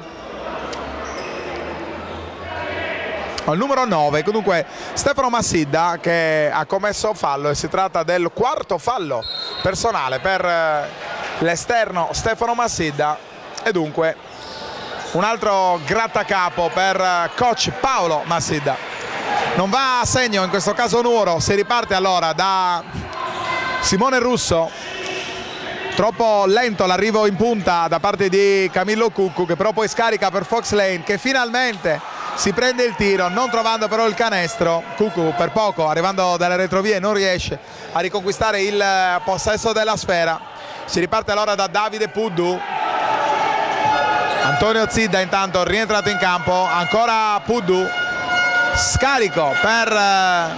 numero 9, comunque Stefano Massidda che ha commesso fallo, e si tratta del quarto fallo personale per l'esterno Stefano Massidda, e dunque un altro grattacapo per coach Paolo Massidda. Non va a segno in questo caso Nuoro, si riparte allora da Simone Russo. Troppo lento l'arrivo in punta da parte di Camillo Cuccu, che però poi scarica per Fox Lane, che finalmente si prende il tiro, non trovando però il canestro. Cuccu per poco, arrivando dalle retrovie, non riesce a riconquistare il possesso della sfera. Si riparte allora da Davide Puddu. Antonio Zidda intanto rientrato in campo, ancora Puddu, scarico per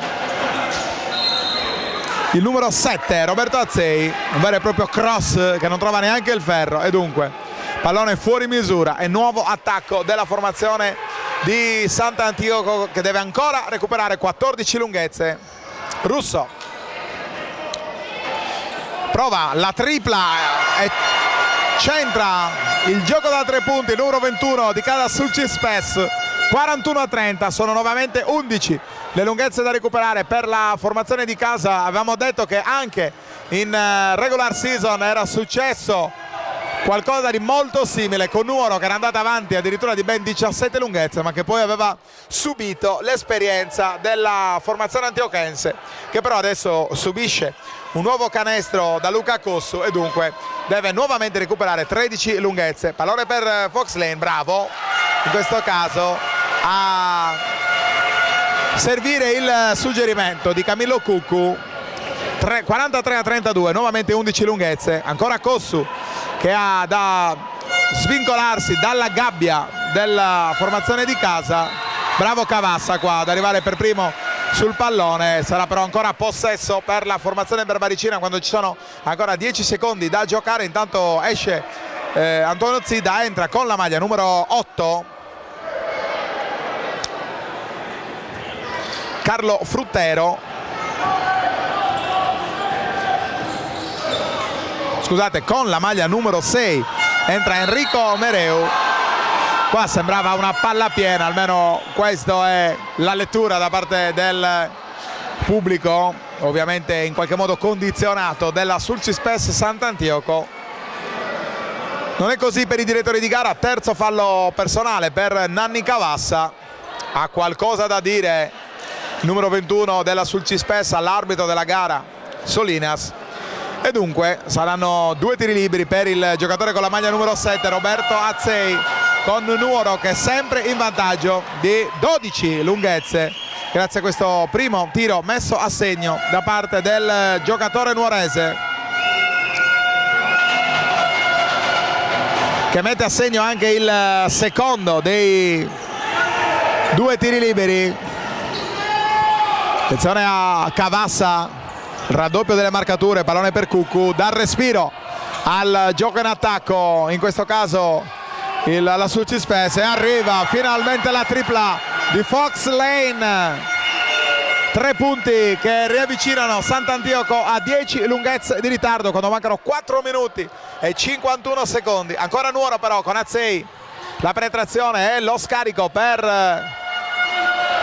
il numero 7 Roberto Azzei, un vero e proprio cross che non trova neanche il ferro, e dunque pallone fuori misura e nuovo attacco della formazione di Sant'Antioco, che deve ancora recuperare 14 lunghezze. Russo prova la tripla e centra il gioco da 3 punti, numero 21 di Casa Sulcis-Spes. 41-30, sono nuovamente 11 le lunghezze da recuperare per la formazione di casa. Avevamo detto che anche in regular season era successo qualcosa di molto simile con Nuoro, che era andata avanti addirittura di ben 17 lunghezze, ma che poi aveva subito l'esperienza della formazione antiochense, che però adesso subisce un nuovo canestro da Luca Cossu e dunque deve nuovamente recuperare 13 lunghezze. Pallone per Fox Lane, bravo in questo caso a servire il suggerimento di Camillo Cuccu. 43-32, nuovamente 11 lunghezze, ancora Cossu che ha da svincolarsi dalla gabbia della formazione di casa. Bravo Cavassa qua ad arrivare per primo sul pallone, sarà però ancora possesso per la formazione berbaricina quando ci sono ancora 10 secondi da giocare. Intanto esce Antonio Zidda, entra con la maglia numero 8 Carlo Fruttero, scusate, con la maglia numero 6 entra Enrico Mereu. Qua sembrava una palla piena, almeno questa è la lettura da parte del pubblico ovviamente in qualche modo condizionato della Sulcispes Sant'Antioco. Non è così per i direttori di gara, terzo fallo personale per Nanni Cavassa. Ha qualcosa da dire il numero 21 della Sulcispes all'arbitro della gara, Solinas. E dunque saranno 2 tiri liberi per il giocatore con la maglia numero 7, Roberto Azzei, con Nuoro che è sempre in vantaggio di 12 lunghezze grazie a questo primo tiro messo a segno da parte del giocatore nuorese, che mette a segno anche il secondo dei 2 tiri liberi. Attenzione a Cavassa, raddoppio delle marcature, pallone per Cuccu, dà respiro al gioco in attacco, in questo caso la Sulcispes, e arriva finalmente la tripla di Fox Lane. 3 punti che riavvicinano Sant'Antioco a 10 lunghezze di ritardo quando mancano 4 minuti e 51 secondi. Ancora Nuoro però con Azzei, la penetrazione e lo scarico per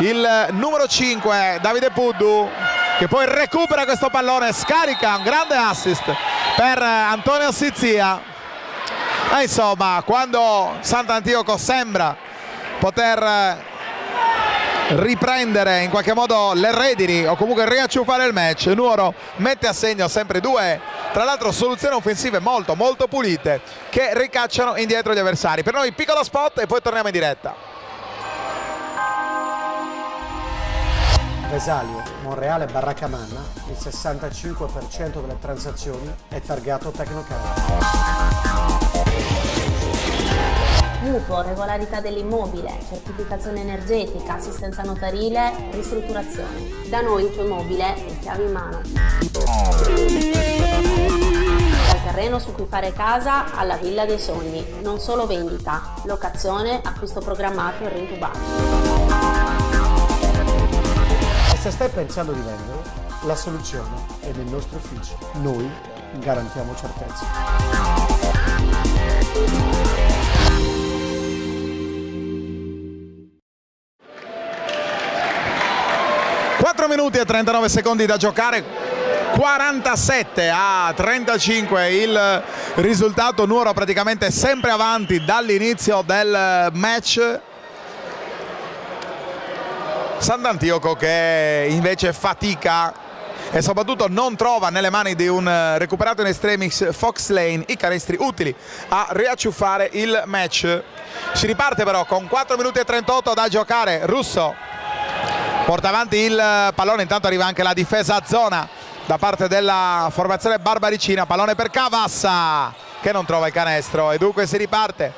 il numero 5 Davide Puddu, che poi recupera questo pallone, scarica, un grande assist per Antonio Sizia. E insomma, quando Sant'Antioco sembra poter riprendere in qualche modo le redini o comunque riacciuffare il match, Nuoro mette a segno sempre 2, tra l'altro soluzioni offensive molto pulite che ricacciano indietro gli avversari. Per noi piccolo spot e poi torniamo in diretta. Vesalio, Monreale, Barraccamanna, il 65% delle transazioni è targato Tecnocard. Mutuo, regolarità dell'immobile, certificazione energetica, assistenza notarile, ristrutturazione. Da noi il tuo immobile è chiave in mano. Dal terreno su cui fare casa alla villa dei sogni, non solo vendita, locazione, acquisto programmato e rintubato. E se stai pensando di vendere, la soluzione è nei nostri uffici. Noi garantiamo certezza. 4 minuti e 39 secondi da giocare, 47-35 il risultato. Nuoro praticamente sempre avanti dall'inizio del match. Sant'Antioco che invece fatica e soprattutto non trova nelle mani di un recuperato in extremis Fox Lane i canestri utili a riacciuffare il match. Si riparte però con 4 minuti e 38 da giocare. Russo porta avanti il pallone, intanto arriva anche la difesa a zona da parte della formazione barbaricina. Pallone per Cavassa che non trova il canestro e dunque si riparte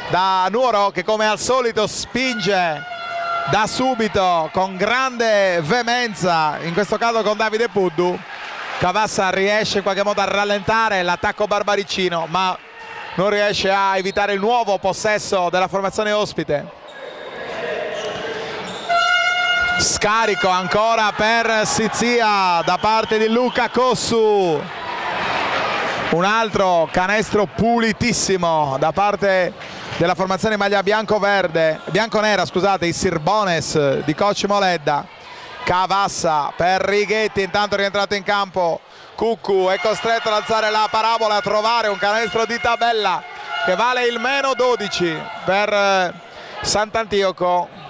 da Nuoro che come al solito spinge da subito con grande veemenza, in questo caso con Davide Puddu. Cavassa riesce in qualche modo a rallentare l'attacco barbaricino ma non riesce a evitare il nuovo possesso della formazione ospite. Scarico ancora per Sizia da parte di Luca Cossu, un altro canestro pulitissimo da parte della formazione in maglia bianconera, scusate, i Sirbones di coach Moledda. Cavassa per Righetti, intanto è rientrato in campo Cuccu, è costretto ad alzare la parabola, a trovare un canestro di tabella che vale il meno 12 per Sant'Antioco.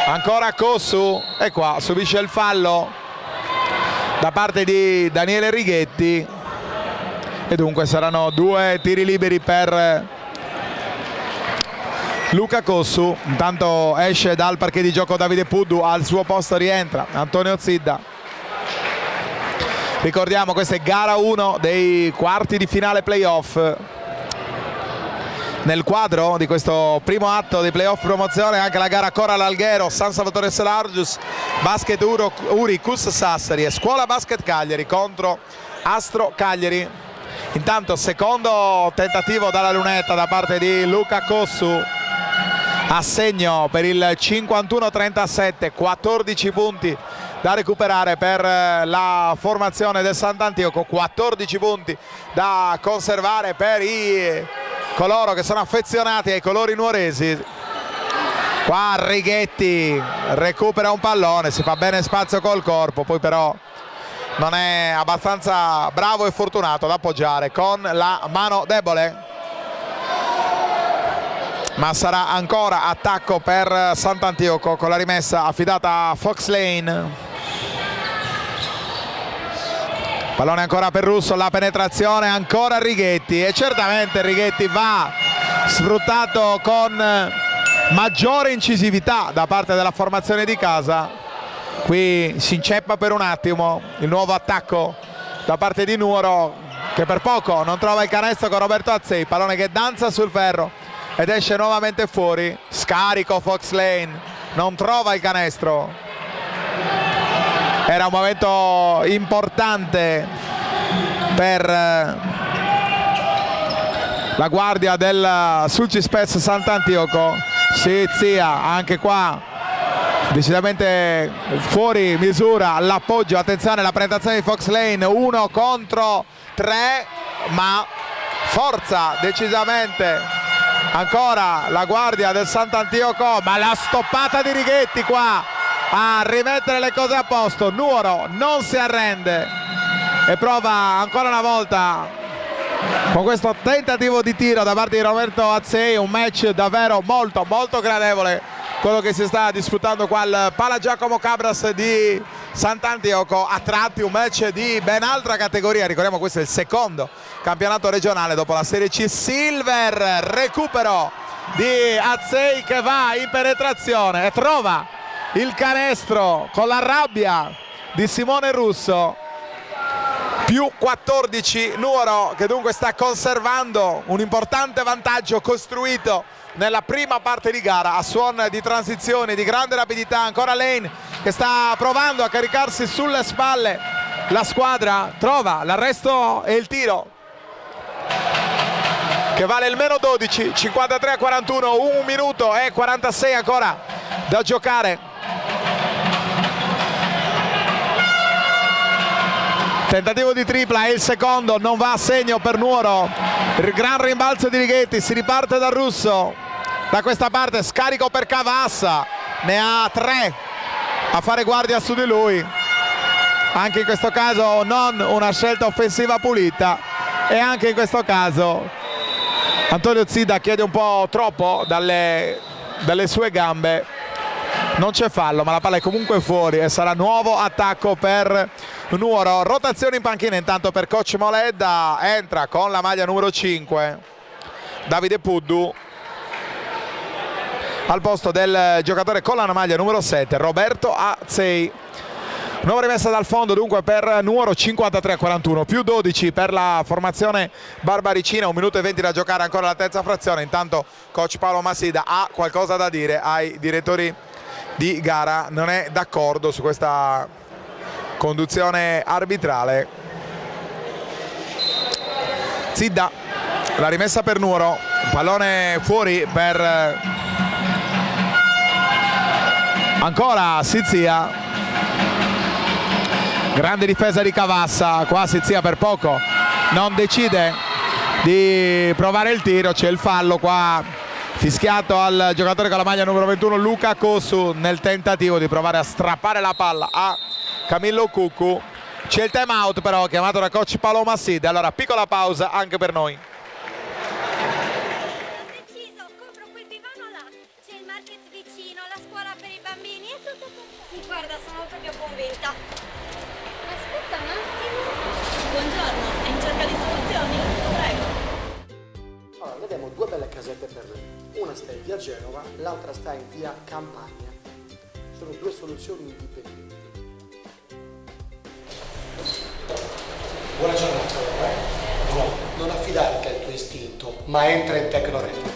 Ancora Cossu e qua subisce il fallo da parte di Daniele Righetti e dunque saranno 2 tiri liberi per Luca Cossu. Intanto esce dal parquet di gioco Davide Puddu, al suo posto rientra Antonio Zidda. Ricordiamo, questa è gara 1 dei quarti di finale playoff. Nel quadro di questo primo atto dei playoff promozione anche la gara Coral Alghero, San Salvatore Selargius, Basket Uri, Cus Sassari e Scuola Basket Cagliari contro Astro Cagliari. Intanto secondo tentativo dalla lunetta da parte di Luca Cossu, a segno per il 51-37, 14 punti da recuperare per la formazione del Sant'Antioco, 14 punti da conservare per coloro che sono affezionati ai colori nuoresi. Qua Righetti recupera un pallone, si fa bene spazio col corpo, poi però non è abbastanza bravo e fortunato ad appoggiare con la mano debole. Ma sarà ancora attacco per Sant'Antioco con la rimessa affidata a Fox Lane. Pallone ancora per Russo, la penetrazione ancora Righetti e certamente Righetti va sfruttato con maggiore incisività da parte della formazione di casa. Qui si inceppa per un attimo il nuovo attacco da parte di Nuoro, che per poco non trova il canestro con Roberto Azzei. Pallone che danza sul ferro ed esce nuovamente fuori. Scarico Fox Lane, non trova il canestro. Era un momento importante per la guardia del Sulcispes Sant'Antioco. Sizia anche qua decisamente fuori misura l'appoggio. Attenzione, la penetrazione di Fox Lane, 1 contro 3, ma forza decisamente ancora la guardia del Sant'Antioco, ma la stoppata di Righetti qua a rimettere le cose a posto. Nuoro non si arrende e prova ancora una volta con questo tentativo di tiro da parte di Roberto Azzei. Un match davvero molto gradevole quello che si sta disputando qua al Pala Giacomo Cabras di Sant'Antioco. A tratti un match di ben altra categoria, ricordiamo questo è il secondo campionato regionale dopo la Serie C Silver. Recupero di Azzei che va in penetrazione e trova il canestro con la rabbia di Simone Russo. Più 14 Nuoro, che dunque sta conservando un importante vantaggio costruito nella prima parte di gara a suon di transizioni di grande rapidità. Ancora Lane che sta provando a caricarsi sulle spalle la squadra, trova l'arresto e il tiro che vale il meno 12, 53-41, 1 minuto e 46 ancora da giocare. Tentativo di tripla e il secondo non va a segno per Nuoro. Il gran rimbalzo di Righetti, si riparte da Russo. Da questa parte scarico per Cavassa, ne ha 3 a fare guardia su di lui. Anche in questo caso non una scelta offensiva pulita e anche in questo caso Antonio Zida chiede un po' troppo dalle sue gambe. Non c'è fallo, ma la palla è comunque fuori e sarà nuovo attacco per Nuoro. Rotazione in panchina intanto per coach Moledda. Entra con la maglia numero 5 Davide Puddu al posto del giocatore con la maglia numero 7 Roberto Azzei. Nuova rimessa dal fondo dunque per Nuoro, 53-41, più 12 per la formazione barbaricina. 1 minuto e 20 da giocare ancora la terza frazione. Intanto coach Paolo Masida ha qualcosa da dire ai direttori di gara, non è d'accordo su questa conduzione arbitrale. Zidda, la rimessa per Nuoro, pallone fuori per ancora Sizia. Grande difesa di Cavassa, qua Sizia per poco non decide di provare il tiro, c'è il fallo qua fischiato al giocatore con la maglia numero 21 Luca Cosu nel tentativo di provare a strappare la palla a Camillo Cuccu. C'è il time out però chiamato da coach Paolo Massida. Allora piccola pausa anche per noi. Deciso, compro quel divano là, c'è il market vicino, la scuola per i bambini e tutto. Sì, guarda, sono proprio convinta. Aspetta un attimo. Buongiorno, è in cerca di soluzioni? Prego. Allora, vediamo 2 belle casette per lui. Una sta in via Genova, l'altra sta in via Campagna. Sono 2 soluzioni indipendenti. Buona giornata, No, non affidarti al tuo istinto, ma entra in Tecnoret.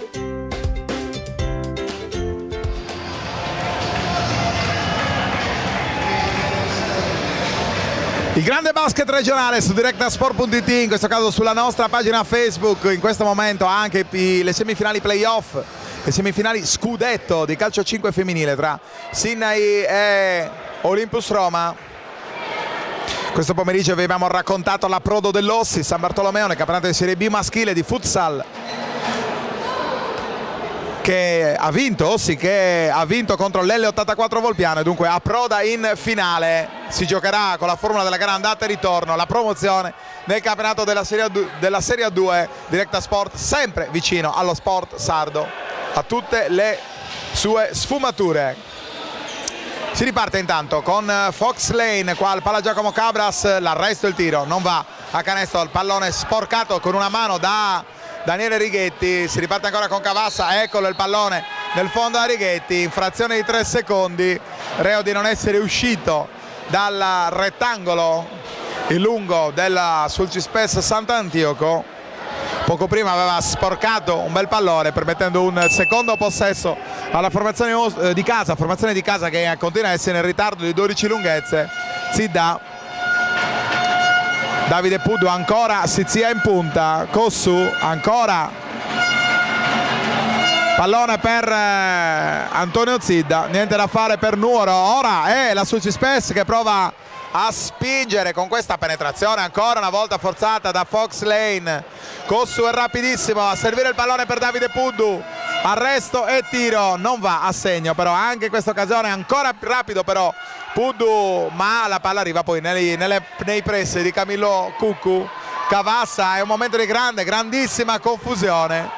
Il grande basket regionale su directasport.it, in questo caso sulla nostra pagina Facebook. In questo momento anche le semifinali playoff, le semifinali scudetto di calcio 5 femminile tra Sinaí e Olympus Roma. Questo pomeriggio vi abbiamo raccontato l'approdo dell'Ossi San Bartolomeo nel campionato di Serie B maschile di futsal. che ha vinto, sì, che ha vinto contro l'L84 Volpiano e dunque approda in finale. Si giocherà con la formula della gara andata e ritorno la promozione nel campionato della Serie A2 Directa Sport, sempre vicino allo sport sardo a tutte le sue sfumature. Si riparte intanto con Fox Lane, qua al palla Giacomo Cabras, l'arresto e il tiro non va a canestro, il pallone sporcato con una mano da Daniele Righetti. Si riparte ancora con Cavassa, eccolo il pallone nel fondo a Righetti, infrazione di 3 secondi, reo di non essere uscito dal rettangolo il lungo della Sulcispes Sant'Antioco. Poco prima aveva sporcato un bel pallone permettendo un secondo possesso alla formazione di casa che continua a essere in ritardo di 12 lunghezze. Zidda, Davide Puddu ancora, Sizia in punta, Cossu ancora, pallone per Antonio Zidda, niente da fare per Nuoro. Ora è la Sulcispes che prova a spingere con questa penetrazione ancora una volta forzata da Fox Lane. Cossu è rapidissimo a servire il pallone per Davide Puddu, arresto e tiro, non va a segno, però anche in questa occasione ancora più rapido però Puddu, ma la palla arriva poi nei pressi di Camillo Cuccu. Cavassa, è un momento di grandissima confusione.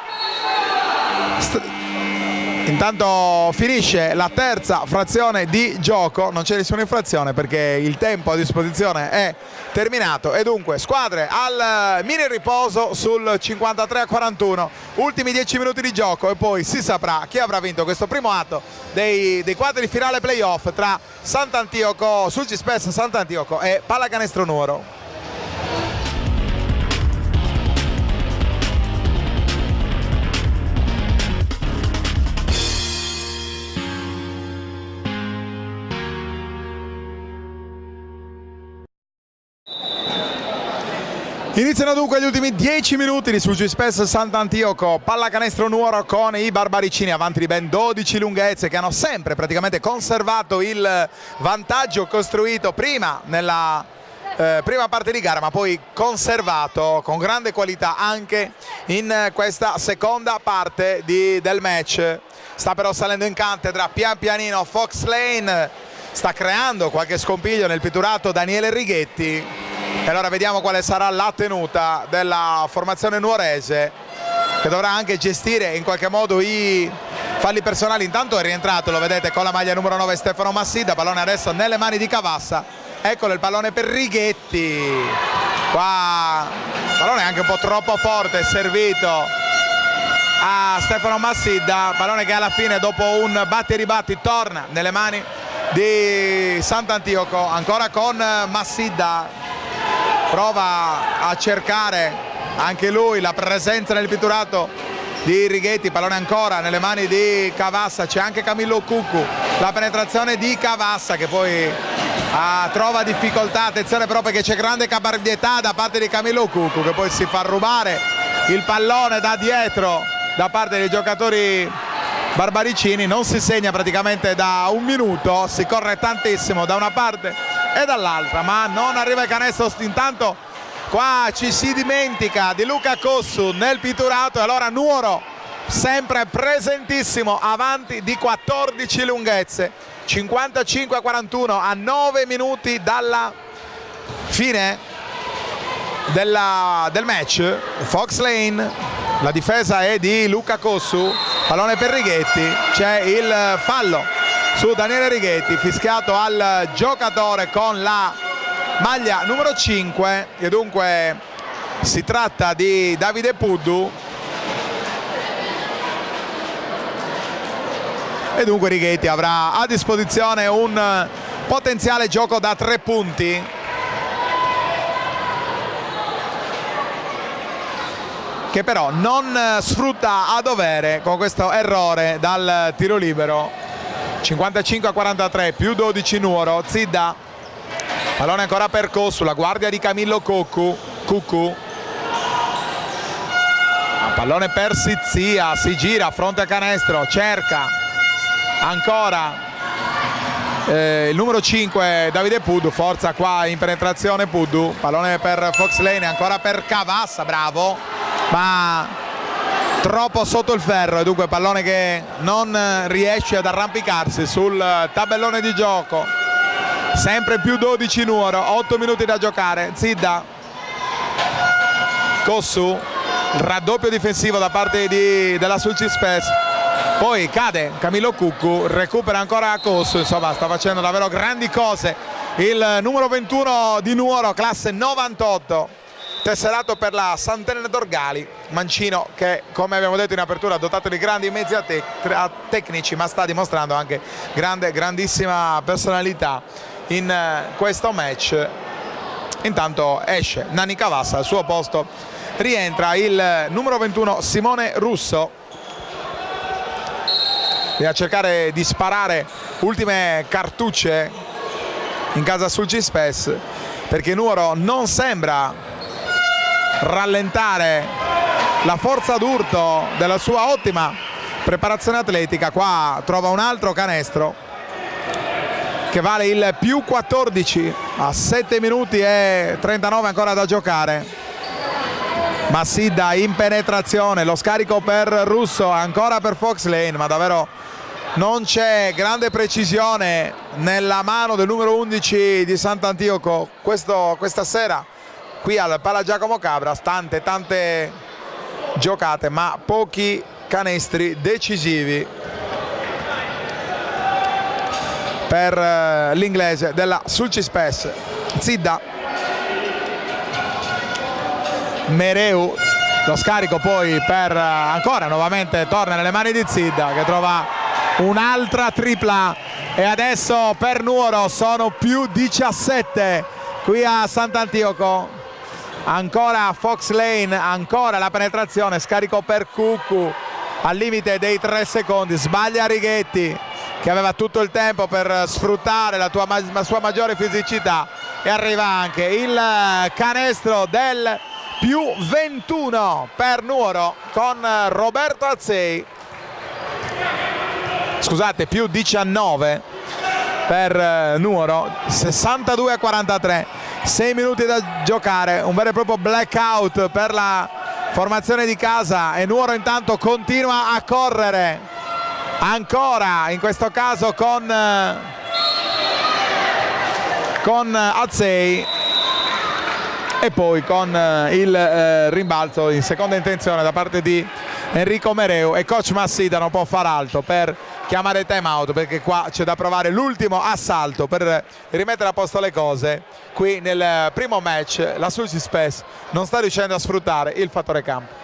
Intanto finisce la terza frazione di gioco, non c'è nessuna infrazione perché il tempo a disposizione è terminato e dunque squadre al mini riposo sul 53-41, ultimi 10 minuti di gioco e poi si saprà chi avrà vinto questo primo atto dei quarti di finale playoff tra Sant'Antioco, Sulcispes Sant'Antioco e Pallacanestro Nuoro. Iniziano dunque gli ultimi 10 minuti di Sulcispes Sant'Antioco, Pallacanestro Nuoro con i Barbaricini avanti di ben 12 lunghezze che hanno sempre praticamente conservato il vantaggio costruito prima nella prima parte di gara, ma poi conservato con grande qualità anche in questa seconda parte del match. Sta però salendo in cattedra pian pianino Fox Lane, sta creando qualche scompiglio nel pitturato Daniele Righetti. E allora vediamo quale sarà la tenuta della formazione nuorese, che dovrà anche gestire in qualche modo i falli personali. Intanto è rientrato, lo vedete, con la maglia numero 9 Stefano Massidda, pallone adesso nelle mani di Cavassa. Eccolo il pallone per Righetti, qua il pallone è anche un po' troppo forte, servito a Stefano Massidda, pallone che alla fine dopo un batti e ribatti torna nelle mani di Sant'Antioco, ancora con Massidda. Prova a cercare anche lui la presenza nel pitturato di Righetti, pallone ancora nelle mani di Cavassa, c'è anche Camillo Cuccu, la penetrazione di Cavassa che poi trova difficoltà, attenzione però perché c'è grande caparbietà da parte di Camillo Cuccu che poi si fa rubare il pallone da dietro da parte dei giocatori barbaricini. Non si segna praticamente da un minuto, si corre tantissimo da una parte e dall'altra, ma non arriva il canestro. Intanto qua ci si dimentica di Luca Cossu nel pitturato e allora Nuoro sempre presentissimo avanti di 14 lunghezze, 55-41 a 9 minuti dalla fine del match. Fox Lane, la difesa è di Luca Cossu, pallone per Righetti, c'è il fallo su Daniele Righetti fischiato al giocatore con la maglia numero 5 e dunque si tratta di Davide Puddu e dunque Righetti avrà a disposizione un potenziale gioco da 3 punti che però non sfrutta a dovere con questo errore dal tiro libero. 55-43 più 12 Nuoro. Zidda, pallone ancora per Cossu, la guardia di Camillo Cuccu, pallone per Sizia, si gira a fronte a canestro, cerca ancora il numero 5 Davide Puddu, forza qua in penetrazione Puddu, pallone per Fox Lane, ancora per Cavassa, bravo, ma troppo sotto il ferro e dunque pallone che non riesce ad arrampicarsi sul tabellone di gioco. Sempre più 12 Nuoro, 8 minuti da giocare. Zidda, Kossu, il raddoppio difensivo da parte della Sulcispes, poi cade Camillo Cuccu, recupera ancora Kossu, insomma sta facendo davvero grandi cose il numero 21 di Nuoro, classe 98, tesserato per la Sant'Elena d'Orgali, mancino che come abbiamo detto in apertura è dotato di grandi mezzi tecnici, ma sta dimostrando anche grandissima personalità in questo match. Intanto esce Nanni Cavassa, al suo posto rientra il numero 21 Simone Russo. A cercare di sparare ultime cartucce in casa Sulcispes, perché Nuoro non sembra rallentare la forza d'urto della sua ottima preparazione atletica. Qua trova un altro canestro che vale il più 14 a 7 minuti e 39 ancora da giocare. Massidda in penetrazione, lo scarico per Russo, ancora per Fox Lane, ma davvero non c'è grande precisione nella mano del numero 11 di Sant'Antioco questa sera qui al Pala Giacomo Cabras. Tante giocate ma pochi canestri decisivi per l'inglese della Sulcispes. Zidda, Mereu, lo scarico poi per ancora nuovamente torna nelle mani di Zidda, che trova un'altra tripla e adesso per Nuoro sono più 17 qui a Sant'Antioco. Ancora Fox Lane, ancora la penetrazione, scarico per Cuccu al limite dei 3 secondi, sbaglia Righetti che aveva tutto il tempo per sfruttare la sua maggiore fisicità, e arriva anche il canestro del più 21 per Nuoro con Roberto Azzei, scusate, più 19 per Nuoro, 62 a 43, 6 minuti da giocare, un vero e proprio blackout per la formazione di casa, e Nuoro intanto continua a correre ancora, in questo caso con Azzei, e poi con il rimbalzo in seconda intenzione da parte di Enrico Mereu, e coach Massidda non può far altro per chiamare time out, perché qua c'è da provare l'ultimo assalto per rimettere a posto le cose. Qui nel primo match la Sulcispes non sta riuscendo a sfruttare il fattore campo.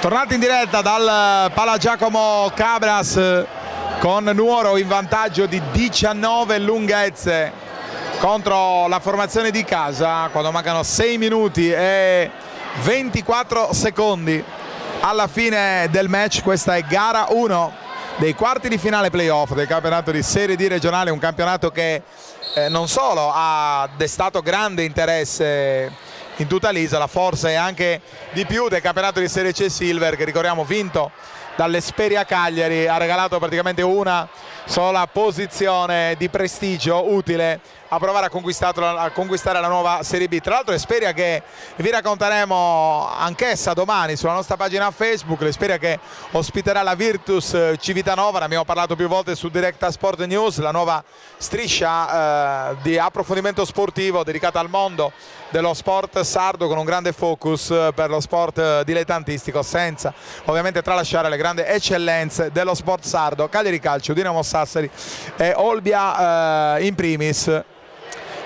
Tornati in diretta dal Pala Giacomo Cabras con Nuoro in vantaggio di 19 lunghezze contro la formazione di casa, quando mancano 6 minuti e 24 secondi alla fine del match. Questa è gara 1 dei quarti di finale playoff del campionato di Serie D regionale, un campionato che non solo ha destato grande interesse in tutta l'isola, forse anche di più del campionato di Serie C Silver, che ricordiamo vinto dall'Esperia Cagliari, ha regalato praticamente una sola posizione di prestigio utile a provare a conquistare la nuova Serie B. Tra l'altro Esperia, che vi racconteremo anch'essa domani sulla nostra pagina Facebook, l'Esperia che ospiterà la Virtus Civitanova, ne abbiamo parlato più volte su Directa Sport News, la nuova striscia di approfondimento sportivo dedicata al mondo dello sport sardo, con un grande focus per lo sport dilettantistico, senza ovviamente tralasciare le grandi eccellenze dello sport sardo, Cagliari Calcio, Dinamo Sassari e Olbia in primis.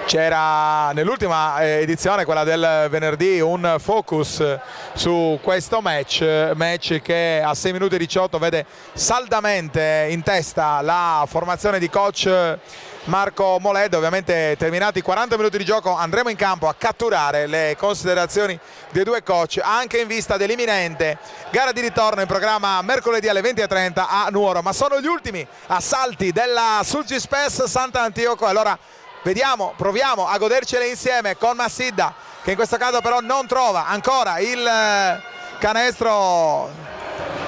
C'era nell'ultima edizione, quella del venerdì, un focus su questo match che a 6 minuti e 18 vede saldamente in testa la formazione di coach Marco Moled. Ovviamente terminati i 40 minuti di gioco andremo in campo a catturare le considerazioni dei due coach, anche in vista dell'imminente gara di ritorno in programma mercoledì alle 20:30 a Nuoro. Ma sono gli ultimi assalti della Sulgispes Sant'Antioco, allora vediamo, proviamo a godercele insieme con Massidda, che in questo caso però non trova ancora il canestro.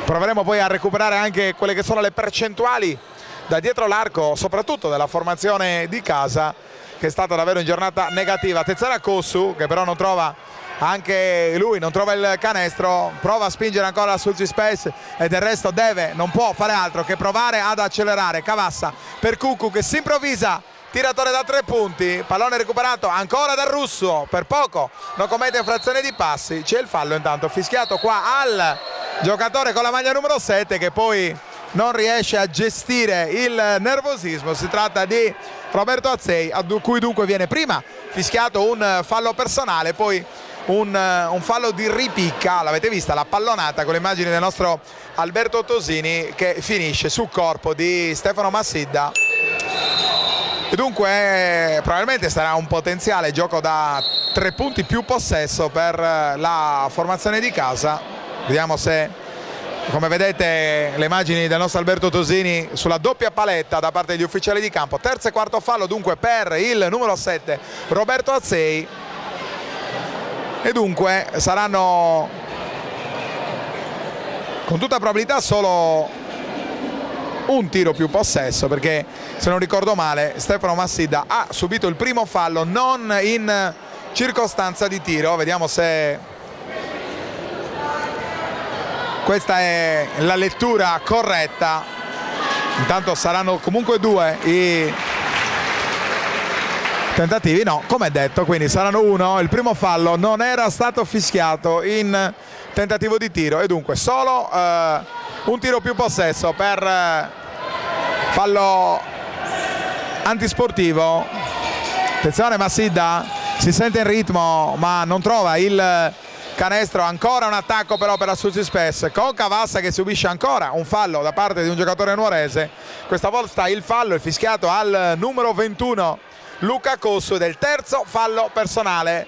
Proveremo poi a recuperare anche quelle che sono le percentuali da dietro l'arco, soprattutto della formazione di casa, che è stata davvero in giornata negativa. Attenzione a Kossu, che però non trova, anche lui non trova il canestro, prova a spingere ancora sul G-Space e del resto non può fare altro che provare ad accelerare. Cavassa per Cuccu, che si improvvisa tiratore da 3 punti, pallone recuperato ancora dal russo, per poco non commette infrazione di passi. C'è il fallo intanto fischiato qua al giocatore con la maglia numero 7, che poi non riesce a gestire il nervosismo. Si tratta di Roberto Azzei, a cui dunque viene prima fischiato un fallo personale, poi un fallo di ripicca. L'avete vista la pallonata con le immagini del nostro Alberto Tosini, che finisce sul corpo di Stefano Massidda. E dunque probabilmente sarà un potenziale gioco da 3 punti più possesso per la formazione di casa. Vediamo se, come vedete le immagini del nostro Alberto Tosini, sulla doppia paletta da parte degli ufficiali di campo. Terzo e quarto fallo dunque per il numero 7 Roberto Azzei, e dunque saranno con tutta probabilità solo un tiro più possesso, perché se non ricordo male Stefano Massidda ha subito il primo fallo non in circostanza di tiro. Vediamo se questa è la lettura corretta. Intanto saranno comunque 2 i tentativi, no, come detto, quindi saranno 1. Il primo fallo non era stato fischiato in tentativo di tiro, e dunque solo un tiro più possesso per fallo antisportivo. Attenzione, Massidda si sente in ritmo ma non trova il canestro. Ancora un attacco però per la Sulgispes, con Cavassa che subisce ancora un fallo da parte di un giocatore nuorese. Questa volta il fallo è fischiato al numero 21 Luca Kossu, del terzo fallo personale.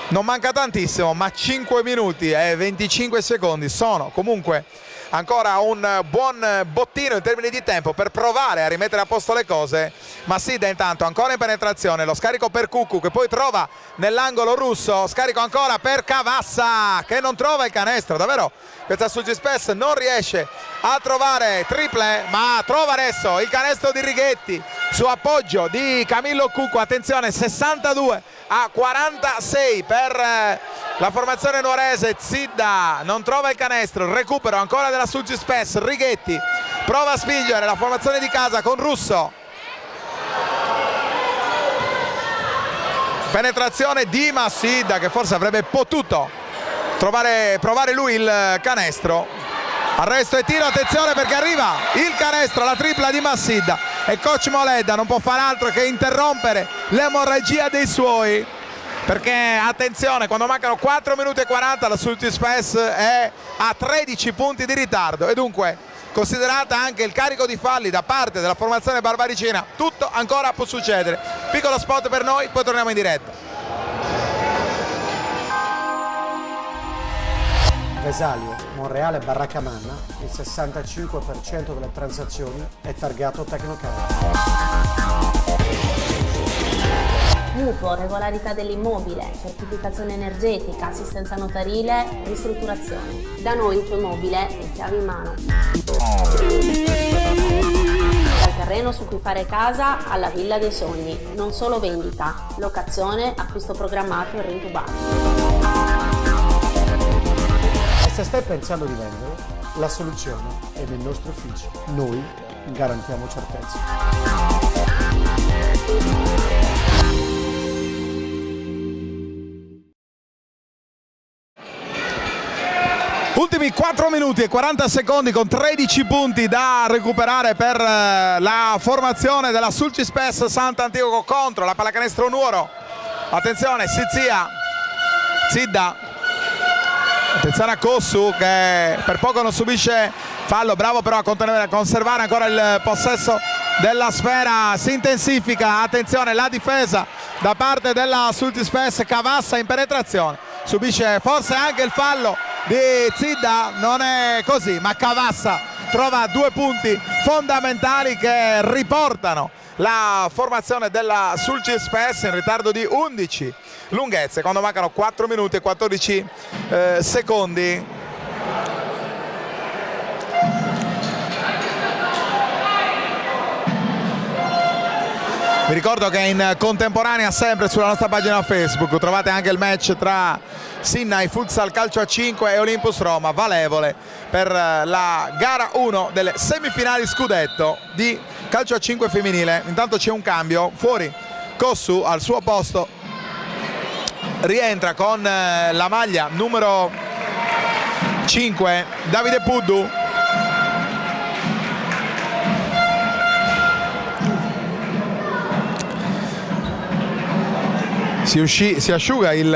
Non manca tantissimo, ma 5 minuti e 25 secondi sono comunque ancora un buon bottino in termini di tempo per provare a rimettere a posto le cose. Massidda intanto ancora in penetrazione, lo scarico per Cuccu, che poi trova nell'angolo russo, scarico ancora per Cavassa, che non trova il canestro. Davvero questa Sulgispes non riesce a trovare triple, ma trova adesso il canestro di Righetti su appoggio di Camillo Cuccu. Attenzione, 62-46 per la formazione nuorese. Zidda non trova il canestro, il recupero ancora della Sulgispes. Righetti prova a spingere la formazione di casa con Russo, penetrazione di Massidda, che forse avrebbe potuto provare lui il canestro. Arresto e tiro, attenzione perché arriva il canestro, la tripla di Massidda, e coach Moledda non può fare altro che interrompere l'emorragia dei suoi, perché attenzione, quando mancano 4 minuti e 40 la Sulgispes è a 13 punti di ritardo, e dunque, considerata anche il carico di falli da parte della formazione barbaricina, tutto ancora può succedere. Piccolo spot per noi, poi torniamo in diretta. Vesalio, Monreale e Barraccamanna, il 65% delle transazioni è targato Tecnocard. Mutuo, regolarità dell'immobile, certificazione energetica, assistenza notarile, ristrutturazione. Da noi il tuo immobile è chiave in mano. terreno su cui fare casa alla Villa dei Sogni, non solo vendita, locazione, acquisto programmato e rintubato. E se stai pensando di vendere, la soluzione è nel nostro ufficio. Noi garantiamo certezza. Ultimi 4 minuti e 40 secondi con 13 punti da recuperare per la formazione della Sulcispes Sant'Antioco contro la pallacanestro Nuoro. Attenzione, Zidda, attenzione a Cossu che per poco non subisce fallo, bravo però a conservare ancora il possesso della sfera, si intensifica, attenzione la difesa da parte della Sulcispes, Cavassa in penetrazione, subisce forse anche il fallo di Zidda, non è così, ma Cavassa trova 2 punti fondamentali che riportano la formazione della Sulcispes in ritardo di 11 lunghezze quando mancano 4 minuti e 14 secondi. Vi ricordo che in contemporanea sempre sulla nostra pagina Facebook trovate anche il match tra Sinnai Futsal Calcio a 5 e Olympus Roma, valevole per la gara 1 delle semifinali scudetto di calcio a 5 femminile. Intanto c'è un cambio, fuori Cossu, al suo posto rientra con la maglia numero 5 Davide Puddu. Si asciuga il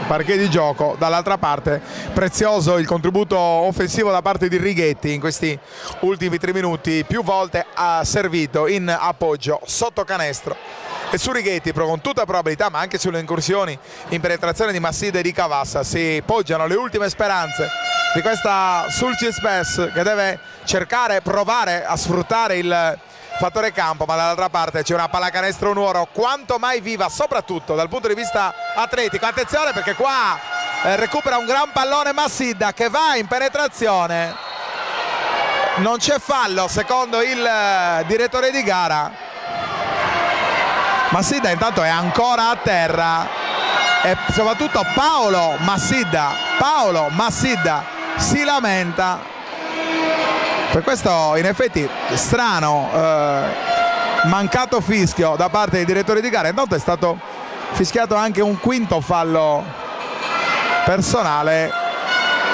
parquet di gioco, dall'altra parte prezioso il contributo offensivo da parte di Righetti in questi ultimi 3 minuti, più volte ha servito in appoggio sotto canestro e su Righetti con tutta probabilità, ma anche sulle incursioni in penetrazione di Massida e di Cavassa si poggiano le ultime speranze di questa Sulcispes che deve cercare, provare a sfruttare il fattore campo, ma dall'altra parte c'è una pallacanestro Nuoro quanto mai viva, soprattutto dal punto di vista atletico. Attenzione perché qua recupera un gran pallone Massidda che va in penetrazione, non c'è fallo secondo il direttore di gara. Massidda intanto è ancora a terra e soprattutto Paolo Massidda si lamenta. Per questo in effetti strano mancato fischio da parte dei direttori di gara. Intanto è stato fischiato anche un quinto fallo personale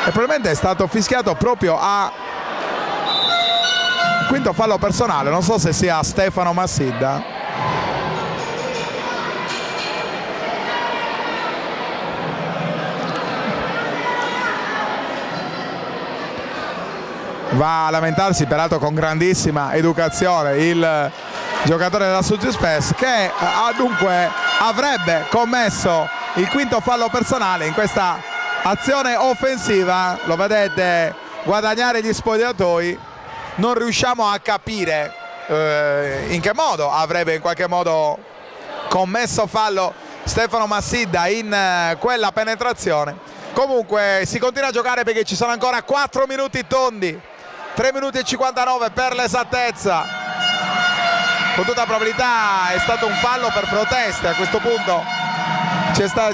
e probabilmente è stato fischiato proprio a quinto fallo personale, non so se sia Stefano Massidda. Va a lamentarsi peraltro con grandissima educazione il giocatore della Sulcispes che dunque avrebbe commesso il quinto fallo personale in questa azione offensiva. Lo vedete guadagnare gli spogliatoi, non riusciamo a capire in che modo avrebbe in qualche modo commesso fallo Stefano Massidda in quella penetrazione. Comunque si continua a giocare perché ci sono ancora 4 minuti tondi, 3 minuti e 59 per l'esattezza. Con tutta probabilità è stato un fallo per proteste, a questo punto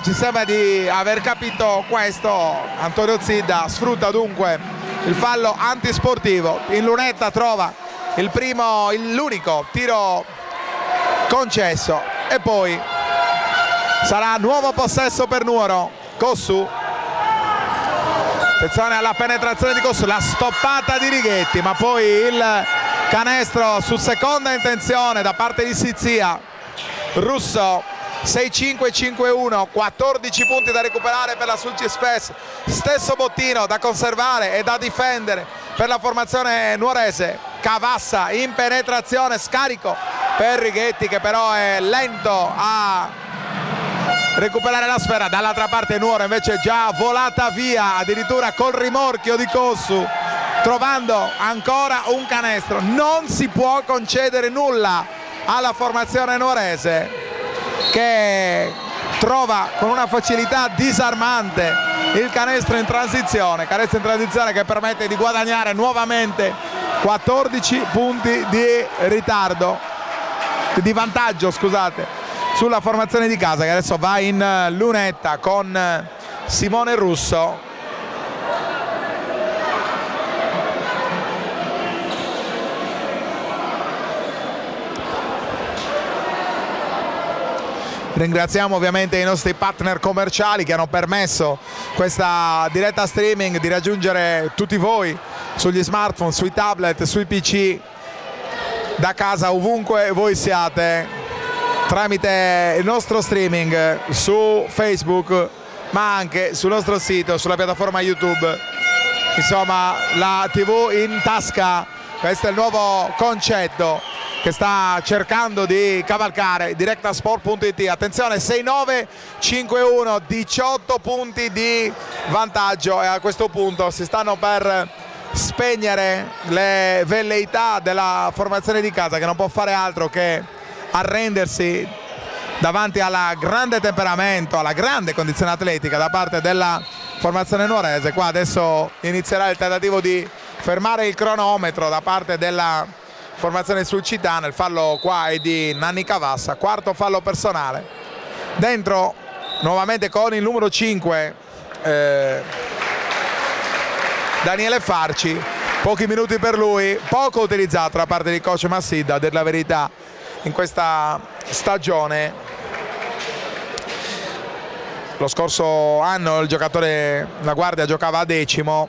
ci sembra di aver capito questo. Antonio Zidda sfrutta dunque il fallo antisportivo, in lunetta trova l'unico tiro concesso e poi sarà nuovo possesso per Nuoro. Cossu, attenzione alla penetrazione di Cossu, la stoppata di Righetti, ma poi il canestro su seconda intenzione da parte di Sizia. Russo 6-5-5-1, 14 punti da recuperare per la Sulcispes, stesso bottino da conservare e da difendere per la formazione nuorese. Cavassa in penetrazione, scarico per Righetti che però è lento a recuperare la sfera. Dall'altra parte Nuoro invece è già volata via, addirittura col rimorchio di Cossu, trovando ancora un canestro. Non si può concedere nulla alla formazione nuorese che trova con una facilità disarmante il canestro in transizione che permette di guadagnare nuovamente 14 punti di ritardo, di vantaggio, scusate, sulla formazione di casa, che adesso va in lunetta con Simone Russo. Ringraziamo ovviamente i nostri partner commerciali che hanno permesso questa diretta streaming di raggiungere tutti voi sugli smartphone, sui tablet, sui PC, da casa, ovunque voi siate, tramite il nostro streaming su Facebook, ma anche sul nostro sito, sulla piattaforma YouTube. Insomma, la TV in tasca, questo è il nuovo concetto che sta cercando di cavalcare Directasport.it. Attenzione, 6-9-5-1, 18 punti di vantaggio, e a questo punto si stanno per spegnere le velleità della formazione di casa, che non può fare altro che arrendersi davanti al grande temperamento, alla grande condizione atletica da parte della formazione nuorese. Qua adesso inizierà il tentativo di fermare il cronometro da parte della formazione sulcitana. Il fallo qua è di Nanni Cavassa, quarto fallo personale. Dentro nuovamente con il numero 5 Daniele Farci, pochi minuti per lui, poco utilizzato da parte di coach Massidda, a dir la verità, in questa stagione. Lo scorso anno il giocatore, la guardia, giocava a decimo,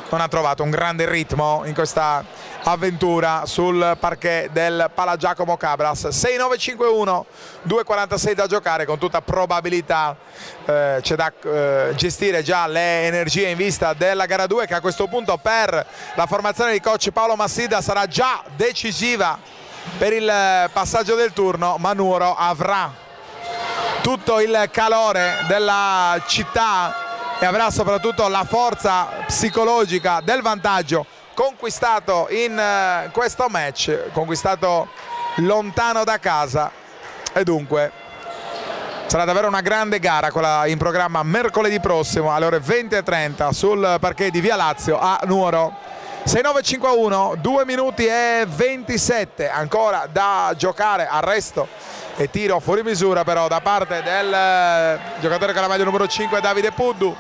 non ha trovato un grande ritmo in questa avventura sul parquet del Pala Giacomo Cabras. 6-9-5-1, 2:46 da giocare, con tutta probabilità c'è da gestire già le energie in vista della gara 2, che a questo punto per la formazione di coach Paolo Massidda sarà già decisiva per il passaggio del turno, ma Nuoro avrà tutto il calore della città e avrà soprattutto la forza psicologica del vantaggio conquistato in questo match, conquistato lontano da casa, e dunque sarà davvero una grande gara quella in programma mercoledì prossimo alle ore 20:30 sul parquet di Via Lazio a Nuoro. 6-9-5-1, 2 minuti e 27 ancora da giocare, arresto e tiro fuori misura però da parte del giocatore con la maglia numero 5 Davide Puddu.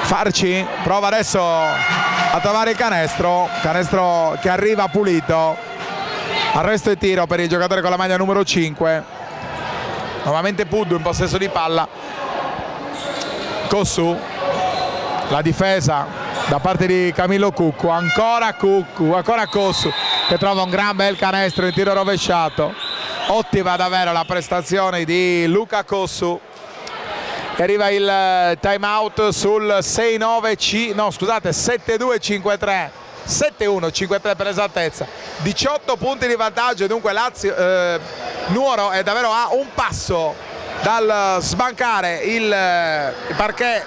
Farci prova adesso a trovare il canestro che arriva pulito, arresto e tiro per il giocatore con la maglia numero 5. Nuovamente Puddu in possesso di palla. Cossu, la difesa da parte di Camillo Cuccu, ancora Cossu che trova un gran bel canestro in tiro rovesciato. Ottima davvero la prestazione di Luca Cossu. E arriva il time out sul 7-2-5-3, 7-1-5-3 per esattezza. 18 punti di vantaggio, dunque Nuoro è davvero a un passo dal sbancare il parquet,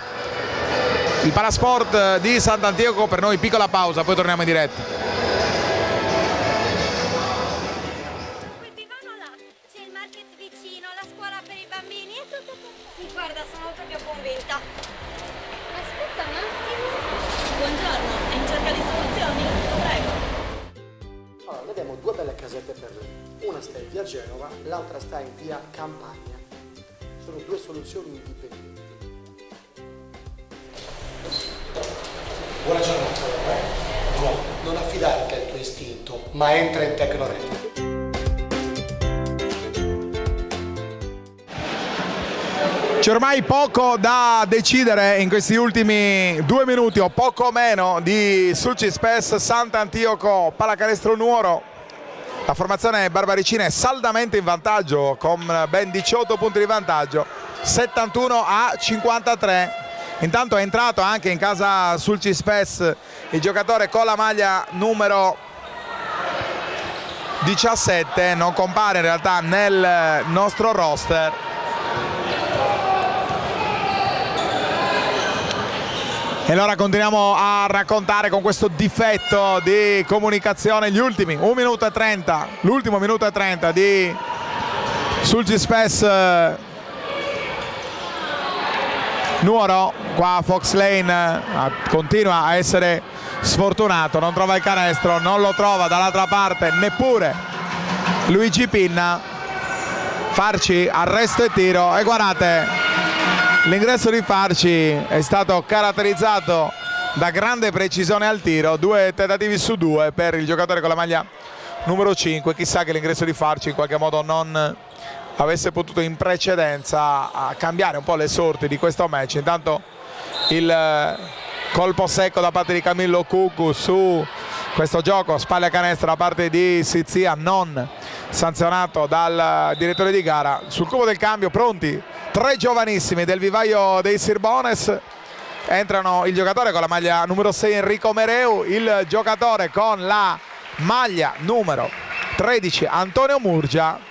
il Palasport di Sant'Antioco. Per noi piccola pausa, poi torniamo in diretta. Quel divano là, c'è il market vicino, la scuola per i bambini, è tutto perfetto. Sì, guarda, sono proprio convinta. Aspetta un attimo. Buongiorno, è in cerca di soluzioni? Prego. Allora, vedremo due belle casette per lei. Una sta in via Genova, l'altra sta in via Campagna. Sono due soluzioni indipendenti. Buona giornata. No, non affidarti al tuo istinto, ma entra in Tecnoret. C'è ormai poco da decidere in questi ultimi 2 minuti o poco meno di Sulcis Sant'Antioco Pallacanestro Nuoro. La formazione barbaricina è saldamente in vantaggio con ben 18 punti di vantaggio, 71-53. Intanto è entrato anche in casa Sulcis il giocatore con la maglia numero 17, non compare in realtà nel nostro roster. E allora continuiamo a raccontare con questo difetto di comunicazione gli ultimi 1 minuto e 30, l'ultimo minuto e 30 di Nuoro, qua Fox Lane continua a essere sfortunato, non trova il canestro, non lo trova dall'altra parte neppure Luigi Pinna. Farci, arresto e tiro, e guardate, l'ingresso di Farci è stato caratterizzato da grande precisione al tiro, 2 tentativi su 2 per il giocatore con la maglia numero 5. Chissà che l'ingresso di Farci in qualche modo non avesse potuto in precedenza a cambiare un po' le sorti di questo match. Intanto il colpo secco da parte di Camillo Cuccu su questo gioco spalle a canestro da parte di Sizia, non sanzionato dal direttore di gara. Sul cubo del cambio pronti 3 giovanissimi del vivaio dei Sirbones. Entrano il giocatore con la maglia numero 6 Enrico Mereu, il giocatore con la maglia numero 13 Antonio Murgia,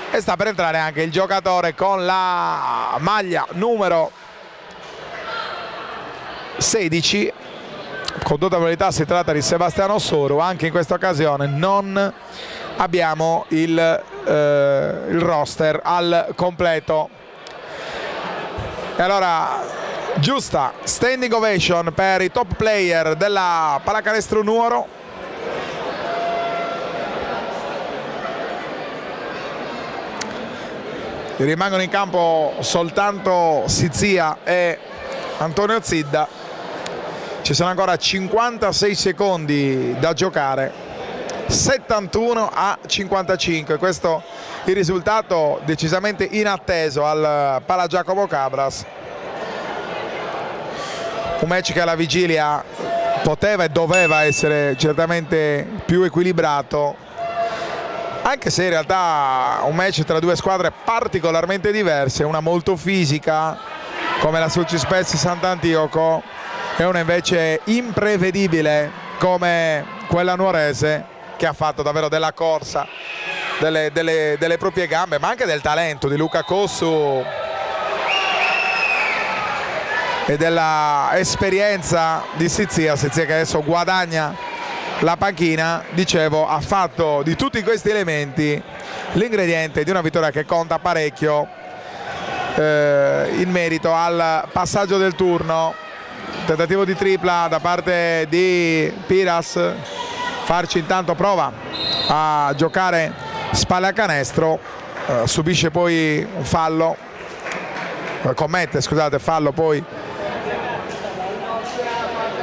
e sta per entrare anche il giocatore con la maglia numero 16. Con tutta probabilità si tratta di Sebastiano Soru. Anche in questa occasione non abbiamo il roster al completo. E allora giusta standing ovation per i top player della pallacanestro Nuoro. Rimangono in campo soltanto Sizia e Antonio Zidda. Ci sono ancora 56 secondi da giocare, 71-55. Questo il risultato decisamente inatteso al Pala Giacomo Cabras. Un match che alla vigilia poteva e doveva essere certamente più equilibrato, anche se in realtà un match tra 2 squadre particolarmente diverse, una molto fisica come la Sulcis Sant'Antioco e una invece imprevedibile come quella nuorese, che ha fatto davvero della corsa, delle proprie gambe, ma anche del talento di Luca Cossu e della esperienza di Sizia che adesso guadagna la panchina. Dicevo, ha fatto di tutti questi elementi l'ingrediente di una vittoria che conta parecchio in merito al passaggio del turno. Tentativo di tripla da parte di Piras. Farci intanto prova a giocare spalle a canestro, subisce poi un fallo, commette, scusate, fallo poi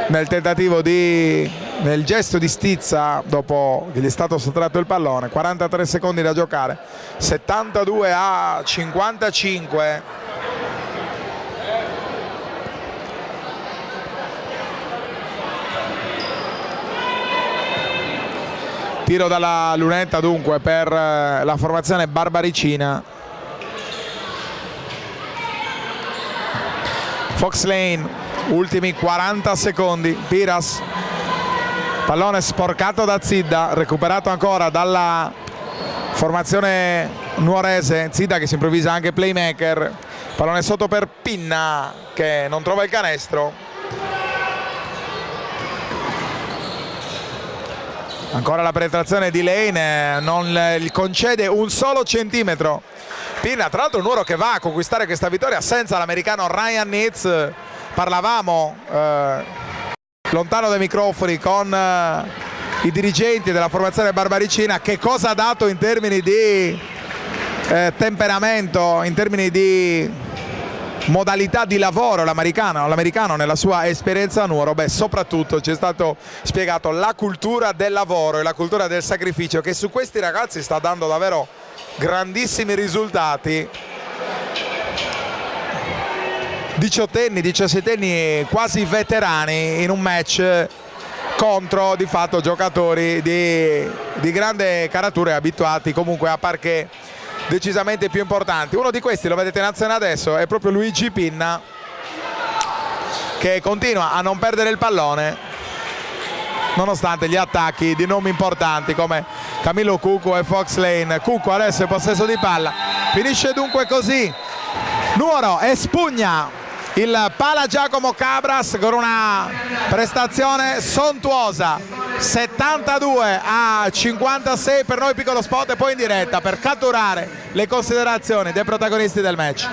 nel tentativo nel gesto di stizza dopo che gli è stato sottratto il pallone. 43 secondi da giocare, 72-55. Tiro dalla lunetta dunque per la formazione barbaricina. Fox Lane, ultimi 40 secondi. Piras, pallone sporcato da Zidda, recuperato ancora dalla formazione nuorese. Zidda che si improvvisa anche playmaker. Pallone sotto per Pinna che non trova il canestro. Ancora la penetrazione di Lane, non gli concede un solo centimetro. Pinna, tra l'altro un Nuoro che va a conquistare questa vittoria senza l'americano Ryan Nitz. Parlavamo lontano dai microfoni con i dirigenti della formazione barbaricina, che cosa ha dato in termini di temperamento, in termini di modalità di lavoro l'americano nella sua esperienza a Nuoro. Beh, soprattutto ci è stato spiegato la cultura del lavoro e la cultura del sacrificio, che su questi ragazzi sta dando davvero grandissimi risultati. 18enni, 17enni quasi veterani in un match contro di fatto giocatori di grande caratura, abituati comunque a parquet decisamente più importanti. Uno di questi, lo vedete in azione adesso, è proprio Luigi Pinna, che continua a non perdere il pallone nonostante gli attacchi di nomi importanti come Camillo Cuccu e Fox Lane. Cuccu adesso è possesso di palla, finisce dunque così. Nuoro espugna il Pala Giacomo Cabras con una prestazione sontuosa, 72-56 per noi. Piccolo spot e poi in diretta per catturare le considerazioni dei protagonisti del match.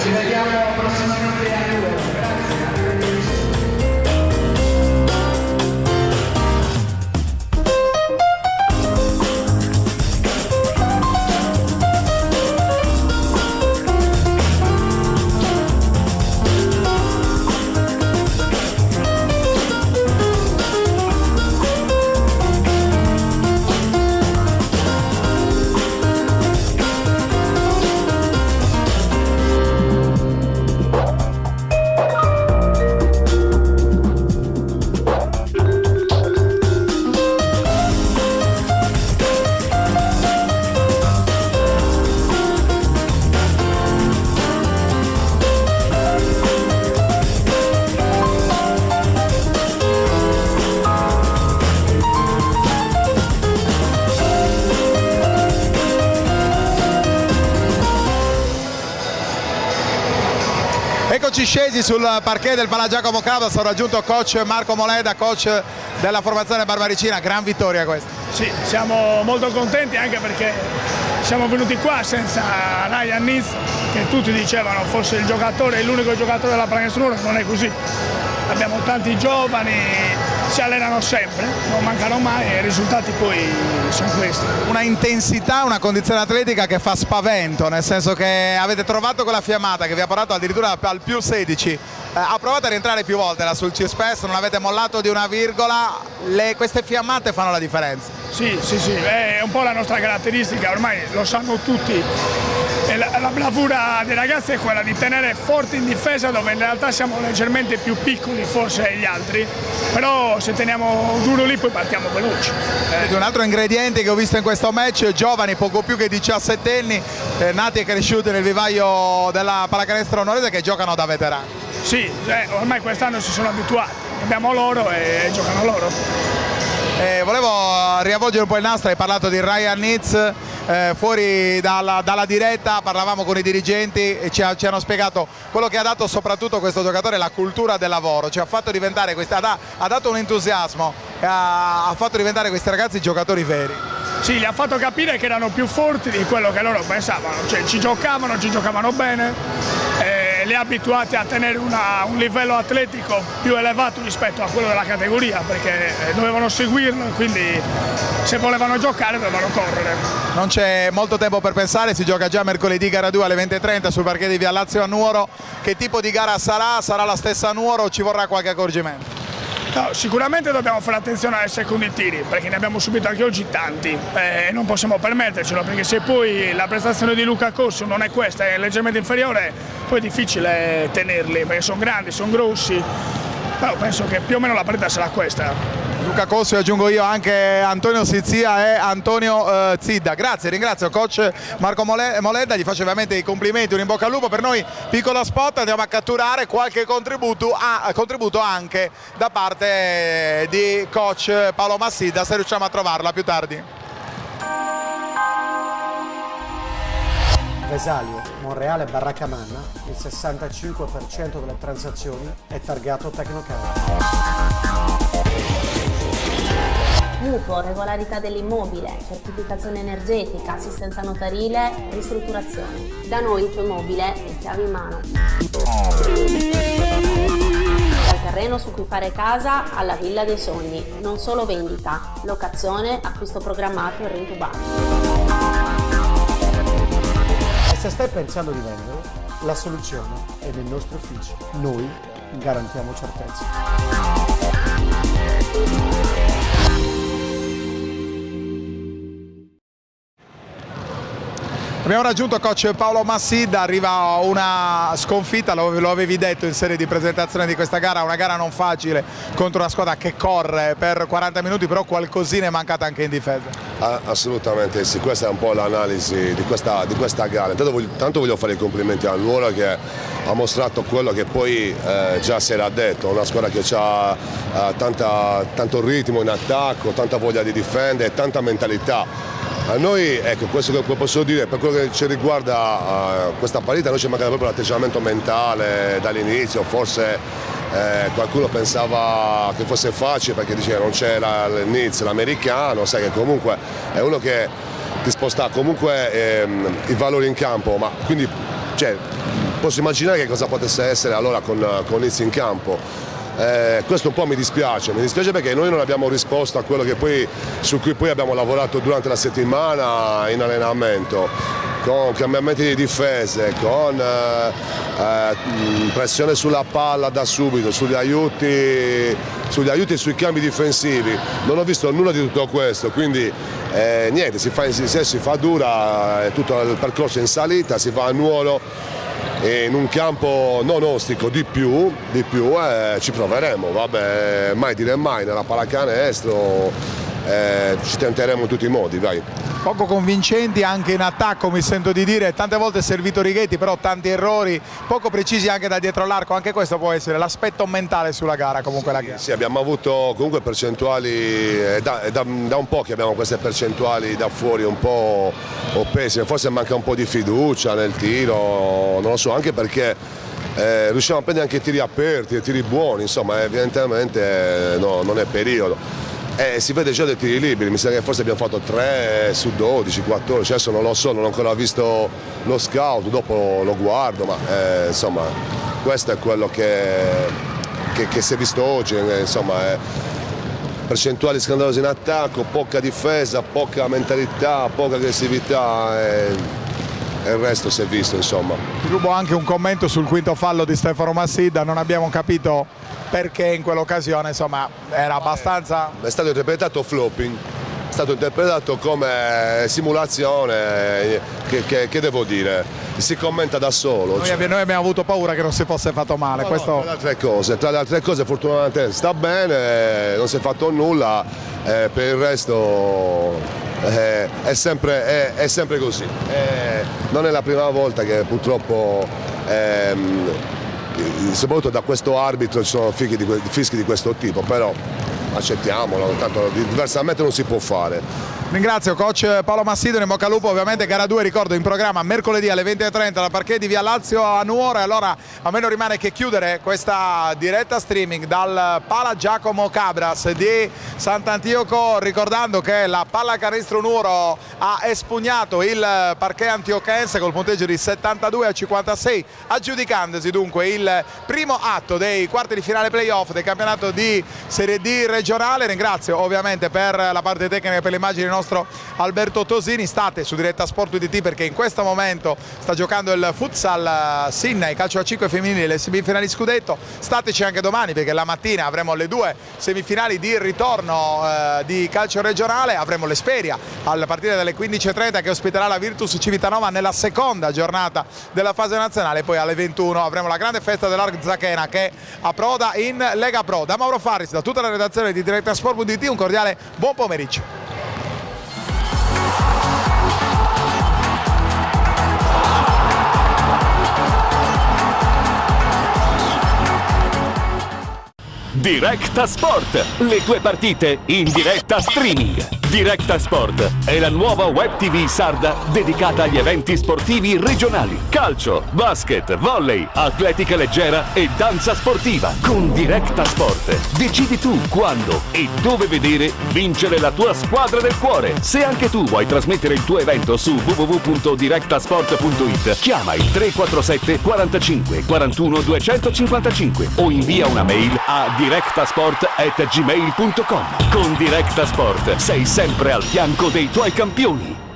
Ci vediamo prossimamente a Nuoro. Eccoci scesi sul parquet del Palagiacomo Cabras, ho raggiunto coach Marco Moleda, coach della formazione barbaricina, gran vittoria questa. Sì, siamo molto contenti anche perché siamo venuti qua senza Ryan Nitz, che tutti dicevano fosse il giocatore, l'unico giocatore della pallacanestro Nuoro, non è così. Abbiamo tanti giovani, si allenano sempre, non mancano mai e i risultati poi sono questi. Una intensità, una condizione atletica che fa spavento, nel senso che avete trovato quella fiammata che vi ha portato addirittura al più 16. Ha provato a rientrare più volte là sul CSPS, non avete mollato di una virgola, queste fiammate fanno la differenza. Sì, è un po' la nostra caratteristica, ormai lo sanno tutti. E la bravura dei ragazzi è quella di tenere forte in difesa, dove in realtà siamo leggermente più piccoli forse degli altri, però se teniamo duro lì poi partiamo veloci. Un altro ingrediente che ho visto in questo match, giovani poco più che 17 anni, nati e cresciuti nel vivaio della pallacanestro nuorese, che giocano da veterani. Sì, ormai quest'anno si sono abituati, abbiamo loro e giocano loro. Volevo riavvolgere un po' il nastro, hai parlato di Ryan Nitz, fuori dalla diretta parlavamo con i dirigenti e ci hanno spiegato quello che ha dato soprattutto questo giocatore, la cultura del lavoro, cioè ha fatto diventare ha dato un entusiasmo, ha fatto diventare questi ragazzi giocatori veri. Sì, li ha fatto capire che erano più forti di quello che loro pensavano, cioè ci giocavano bene. Li ha abituati a tenere un livello atletico più elevato rispetto a quello della categoria, perché dovevano seguirlo e quindi se volevano giocare dovevano correre. Non c'è molto tempo per pensare, si gioca già mercoledì gara 2 alle 20:30 sul parquet di Via Lazio a Nuoro. Che tipo di gara sarà? Sarà la stessa a Nuoro o ci vorrà qualche accorgimento? No, sicuramente dobbiamo fare attenzione ai secondi tiri, perché ne abbiamo subito anche oggi tanti e non possiamo permettercelo, perché se poi la prestazione di Luca Cossu non è questa, è leggermente inferiore, poi è difficile tenerli, perché sono grandi, sono grossi, però penso che più o meno la partita sarà questa. Luca Cossu e aggiungo io anche Antonio Sizia e Antonio Zidda. Grazie, ringrazio coach Marco Moleda, gli faccio ovviamente i complimenti, un in bocca al lupo. Per noi piccolo spot, andiamo a catturare qualche contributo anche da parte di coach Paolo Massidda, se riusciamo a trovarla più tardi. Vesalio, Monreale, Barraccamanna, il 65% delle transazioni è targato Tecnocard. Mutuo, regolarità dell'immobile, certificazione energetica, assistenza notarile, ristrutturazione. Da noi il tuo immobile è chiave in mano. Dal terreno su cui fare casa alla villa dei sogni, non solo vendita, locazione, acquisto programmato e rintubato. E se stai pensando di vendere, la soluzione è nel nostro ufficio. Noi garantiamo certezza. Abbiamo raggiunto coach Paolo Massidda, arriva una sconfitta, lo avevi detto in serie di presentazione di questa gara, una gara non facile contro una squadra che corre per 40 minuti, però qualcosina è mancata anche in difesa. Assolutamente sì, questa è un po' l'analisi di questa gara. Tanto voglio fare i complimenti a Nuoro, che ha mostrato quello che poi già si era detto, una squadra che ha tanto ritmo in attacco, tanta voglia di difendere, tanta mentalità. A noi, ecco, questo che posso dire, per quello che ci riguarda questa partita, noi ci manca proprio l'atteggiamento mentale dall'inizio, forse qualcuno pensava che fosse facile perché diceva non c'era il Nitz, l'americano, sai che comunque è uno che ti sposta comunque i valori in campo, ma quindi posso immaginare che cosa potesse essere allora con Izzy in campo. Questo un po' mi dispiace perché noi non abbiamo risposto a quello su cui poi abbiamo lavorato durante la settimana in allenamento, con cambiamenti di difese, con pressione sulla palla da subito, sugli aiuti e sui cambi difensivi. Non ho visto nulla di tutto questo, quindi niente, si fa dura, è tutto il percorso in salita, si va a Nuoro in un campo non ostico, di più ci proveremo, vabbè, mai dire mai, nella pallacanestro ci tenteremo in tutti i modi, vai. Poco convincenti anche in attacco, mi sento di dire, tante volte è servito Righetti, però tanti errori, poco precisi anche da dietro l'arco, anche questo può essere l'aspetto mentale sulla gara comunque. Sì, abbiamo avuto comunque percentuali, da un po' che abbiamo queste percentuali da fuori un po' pessime, forse manca un po' di fiducia nel tiro, non lo so, anche perché riusciamo a prendere anche tiri aperti, tiri buoni, insomma evidentemente non è periodo. Si vede già dei tiri liberi, mi sa che forse abbiamo fatto 3 su 12, 14, adesso non lo so, non ho ancora visto lo scout, dopo lo guardo, ma insomma questo è quello che si è visto oggi, insomma percentuali scandalose in attacco, poca difesa, poca mentalità, poca aggressività e il resto si è visto, insomma. Ti rubo anche un commento sul quinto fallo di Stefano Massidda, non abbiamo capito perché in quell'occasione, insomma, era abbastanza... È stato interpretato flopping, è stato interpretato come simulazione, che devo dire, si commenta da solo. Noi abbiamo avuto paura che non si fosse fatto male. No, questo... tra le altre cose fortunatamente sta bene, non si è fatto nulla, per il resto è sempre così. Non è la prima volta che purtroppo... soprattutto da questo arbitro ci sono fischi di questo tipo, però accettiamolo, tanto diversamente non si può fare. Ringrazio coach Paolo Massidda, in bocca al lupo, ovviamente gara 2 ricordo in programma mercoledì alle 20:30 dal parquet di Via Lazio a Nuoro, e allora a me non rimane che chiudere questa diretta streaming dal Pala Giacomo Cabras di Sant'Antioco, ricordando che la pallacanestro Nuoro ha espugnato il parquet antiochense col punteggio di 72-56, aggiudicandosi dunque il primo atto dei quarti di finale playoff del campionato di Serie D regionale. Ringrazio ovviamente per la parte tecnica e per le immagini il nostro Alberto Tosini. State su Diretta Sport UDT perché in questo momento sta giocando il futsal Sinna, calcio a 5 femminili, le semifinali scudetto. Stateci anche domani perché la mattina avremo le 2 semifinali di ritorno di calcio regionale, avremo l'Esperia a partire dalle 15:30 che ospiterà la Virtus Civitanova nella seconda giornata della fase nazionale, poi alle 21 avremo la grande festa dell'Arzachena che approda in Lega Pro. Da Mauro Farris, da tutta la redazione di Diretta Sport UDT, un cordiale buon pomeriggio. Diretta Sport, le tue partite in diretta streaming. Diretta Sport è la nuova web TV sarda dedicata agli eventi sportivi regionali. Calcio, basket, volley, atletica leggera e danza sportiva. Con Diretta Sport decidi tu quando e dove vedere vincere la tua squadra del cuore. Se anche tu vuoi trasmettere il tuo evento su www.directasport.it, chiama il 347 45 41 255 o invia una mail a directasport@gmail.com. Con Diretta Sport sei sempre al fianco dei tuoi campioni.